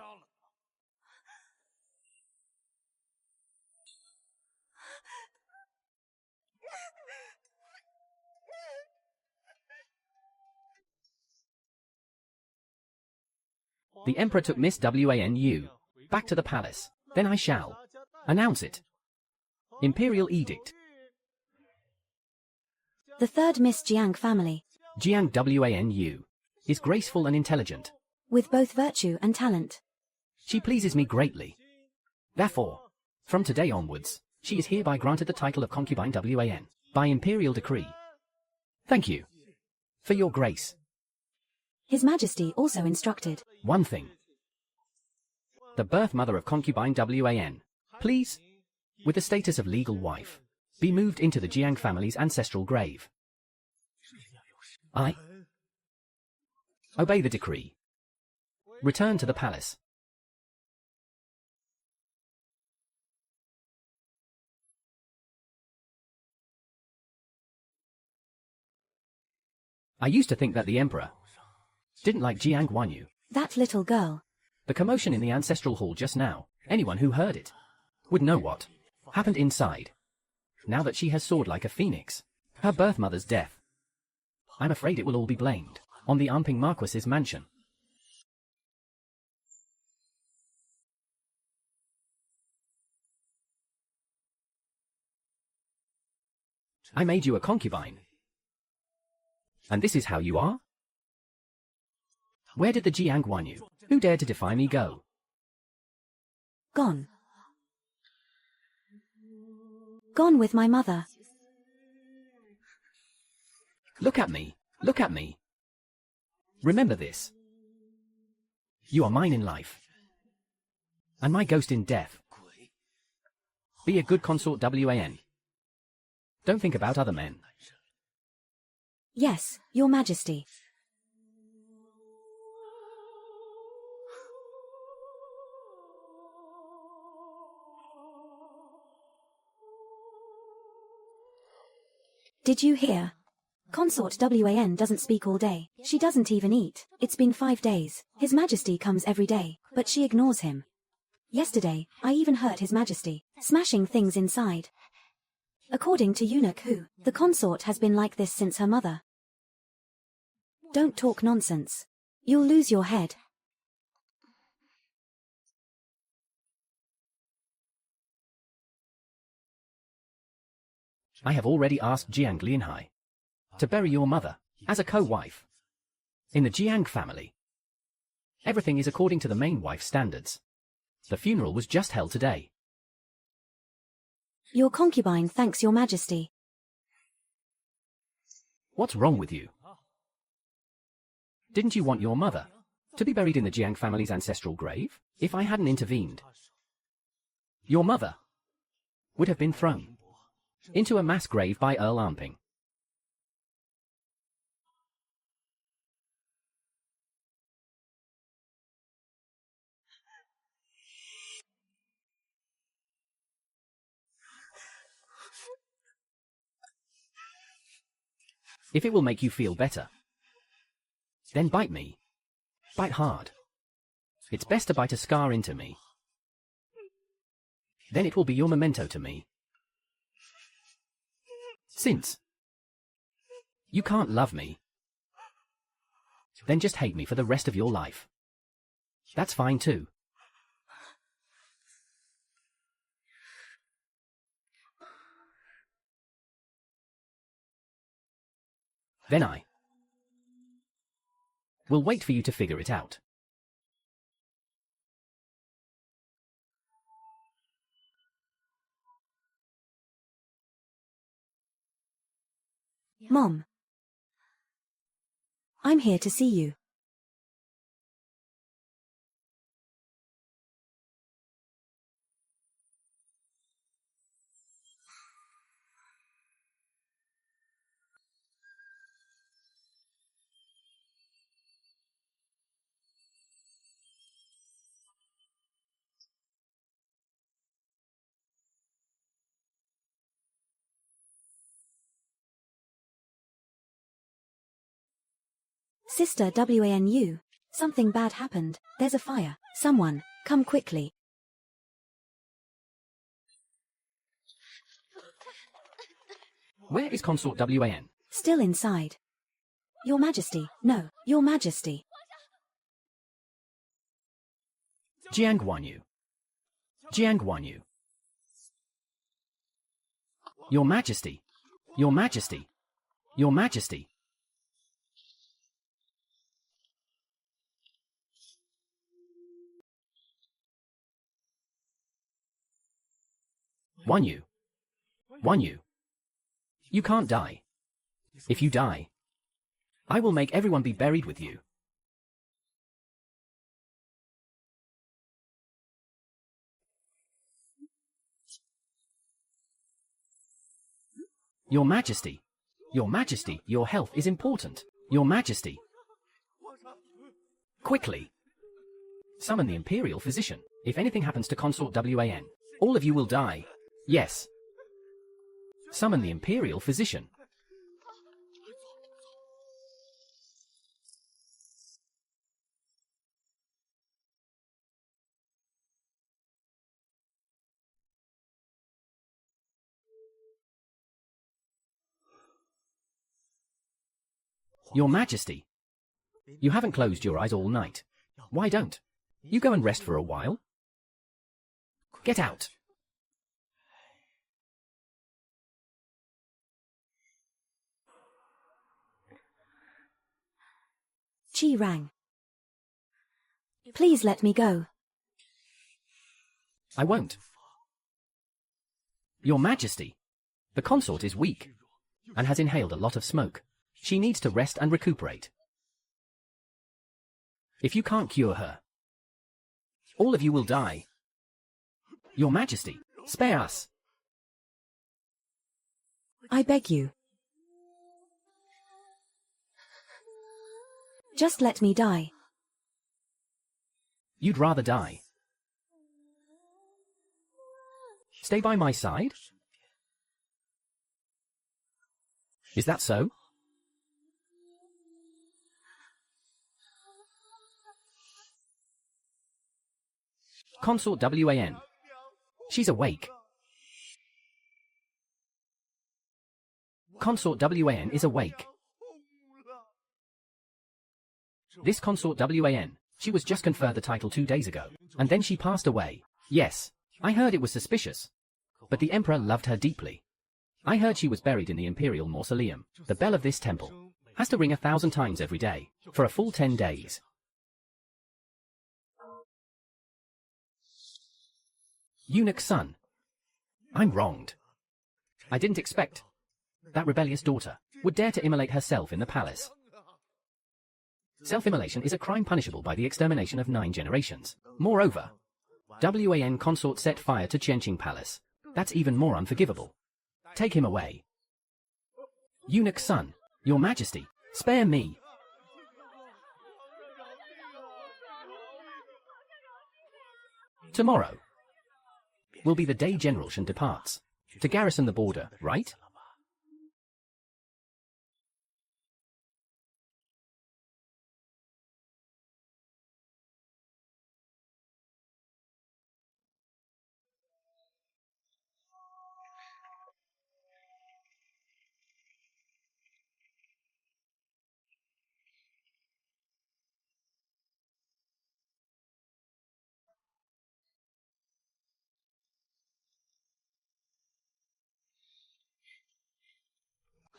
The Emperor took Miss Wanu back to the palace. Then I shall announce it. Imperial Edict. The third Miss Jiang family. Jiang Wanu is graceful and intelligent. With both virtue and talent. She pleases me greatly. Therefore, from today onwards, she is hereby granted the title of concubine Wan by imperial decree. Thank you for your grace. His Majesty also instructed. One thing. The birth mother of concubine Wan, please, with the status of legal wife, be moved into the Jiang family's ancestral grave. I obey the decree. Return to the palace. I used to think that the Emperor didn't like Jiang Guanyu. That little girl. The commotion in the ancestral hall just now, anyone who heard it would know what happened inside. Now that she has soared like a phoenix, her birth mother's death, I'm afraid it will all be blamed on the Anping Marquis's mansion. I made you a concubine. And this is how you are? Where did the Jiang Guanyu, who dared to defy me, go? Gone. Gone with my mother. Look at me. Look at me. Remember this. You are mine in life, and my ghost in death. Be a good consort Wan. Don't think about other men. Yes, Your Majesty. Did you hear? Consort WAN doesn't speak all day. She doesn't even eat. It's been 5 days. His Majesty comes every day, but she ignores him. Yesterday, I even hurt His Majesty, smashing things inside. According to Eunuch Hu, the consort has been like this since her mother. Don't talk nonsense. You'll lose your head. I have already asked Jiang Lianhai to bury your mother as a co-wife. In the Jiang family, everything is according to the main wife's standards. The funeral was just held today. Your concubine thanks your Majesty. What's wrong with you? Didn't you want your mother to be buried in the Jiang family's ancestral grave? If I hadn't intervened, your mother would have been thrown into a mass grave by Earl Armping. If it will make you feel better, then bite me. Bite hard. It's best to bite a scar into me. Then it will be your memento to me. Since you can't love me, then just hate me for the rest of your life. That's fine too. Then I will wait for you to figure it out. Mom. I'm here to see you. Sister WANU. Something bad happened. There's a fire. Someone, come quickly. Where is Consort WAN? Still inside. Your Majesty. No, Your Majesty. Jiang Guanyu. Jiang Guanyu. Your Majesty. Your Majesty. Your Majesty. Guanyu. Guanyu. You can't die. If you die, I will make everyone be buried with you. Your Majesty. Your Majesty, your health is important. Your Majesty. Quickly. Summon the Imperial Physician. If anything happens to Consort WAN, all of you will die. Yes. Summon the Imperial Physician. Your Majesty. You haven't closed your eyes all night. Why don't you go and rest for a while? Get out. Qi rang. Please let me go. I won't. Your Majesty, the consort is weak and has inhaled a lot of smoke. She needs to rest and recuperate. If you can't cure her, all of you will die. Your Majesty, spare us. I beg you. Just let me die. You'd rather die. Stay by my side? Is that so? Consort WAN. She's awake. Consort WAN is awake. This Consort WAN, she was just conferred the title 2 days ago, and then she passed away. Yes, I heard it was suspicious. But the Emperor loved her deeply. I heard she was buried in the Imperial Mausoleum. The bell of this temple has to ring 1,000 times every day, for a full 10 days. Eunuch's son. I'm wronged. I didn't expect that rebellious daughter would dare to immolate herself in the palace. Self-immolation is a crime punishable by the extermination of 9 generations. Moreover, WAN consort set fire to Qianqing Palace. That's even more unforgivable. Take him away. Eunuch's son, Your Majesty, spare me. Tomorrow will be the day General Shen departs to garrison the border, right?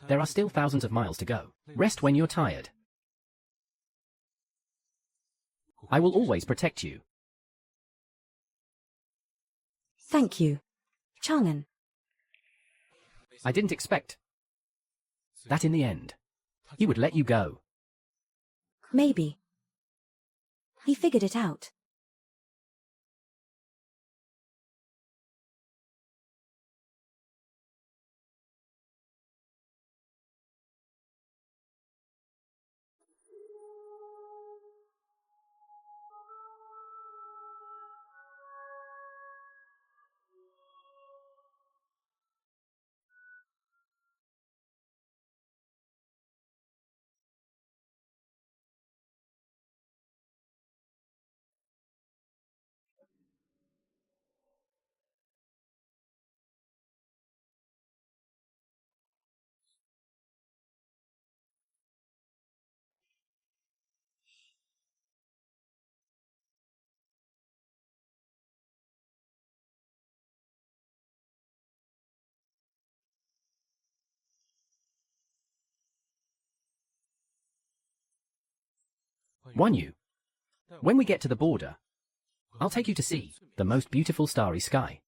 There are still thousands of miles to go. Rest when you're tired. I will always protect you. Thank you, Chang'an. I didn't expect that in the end he would let you go. Maybe. He figured it out. Wan Yu, when we get to the border, I'll take you to see the most beautiful starry sky.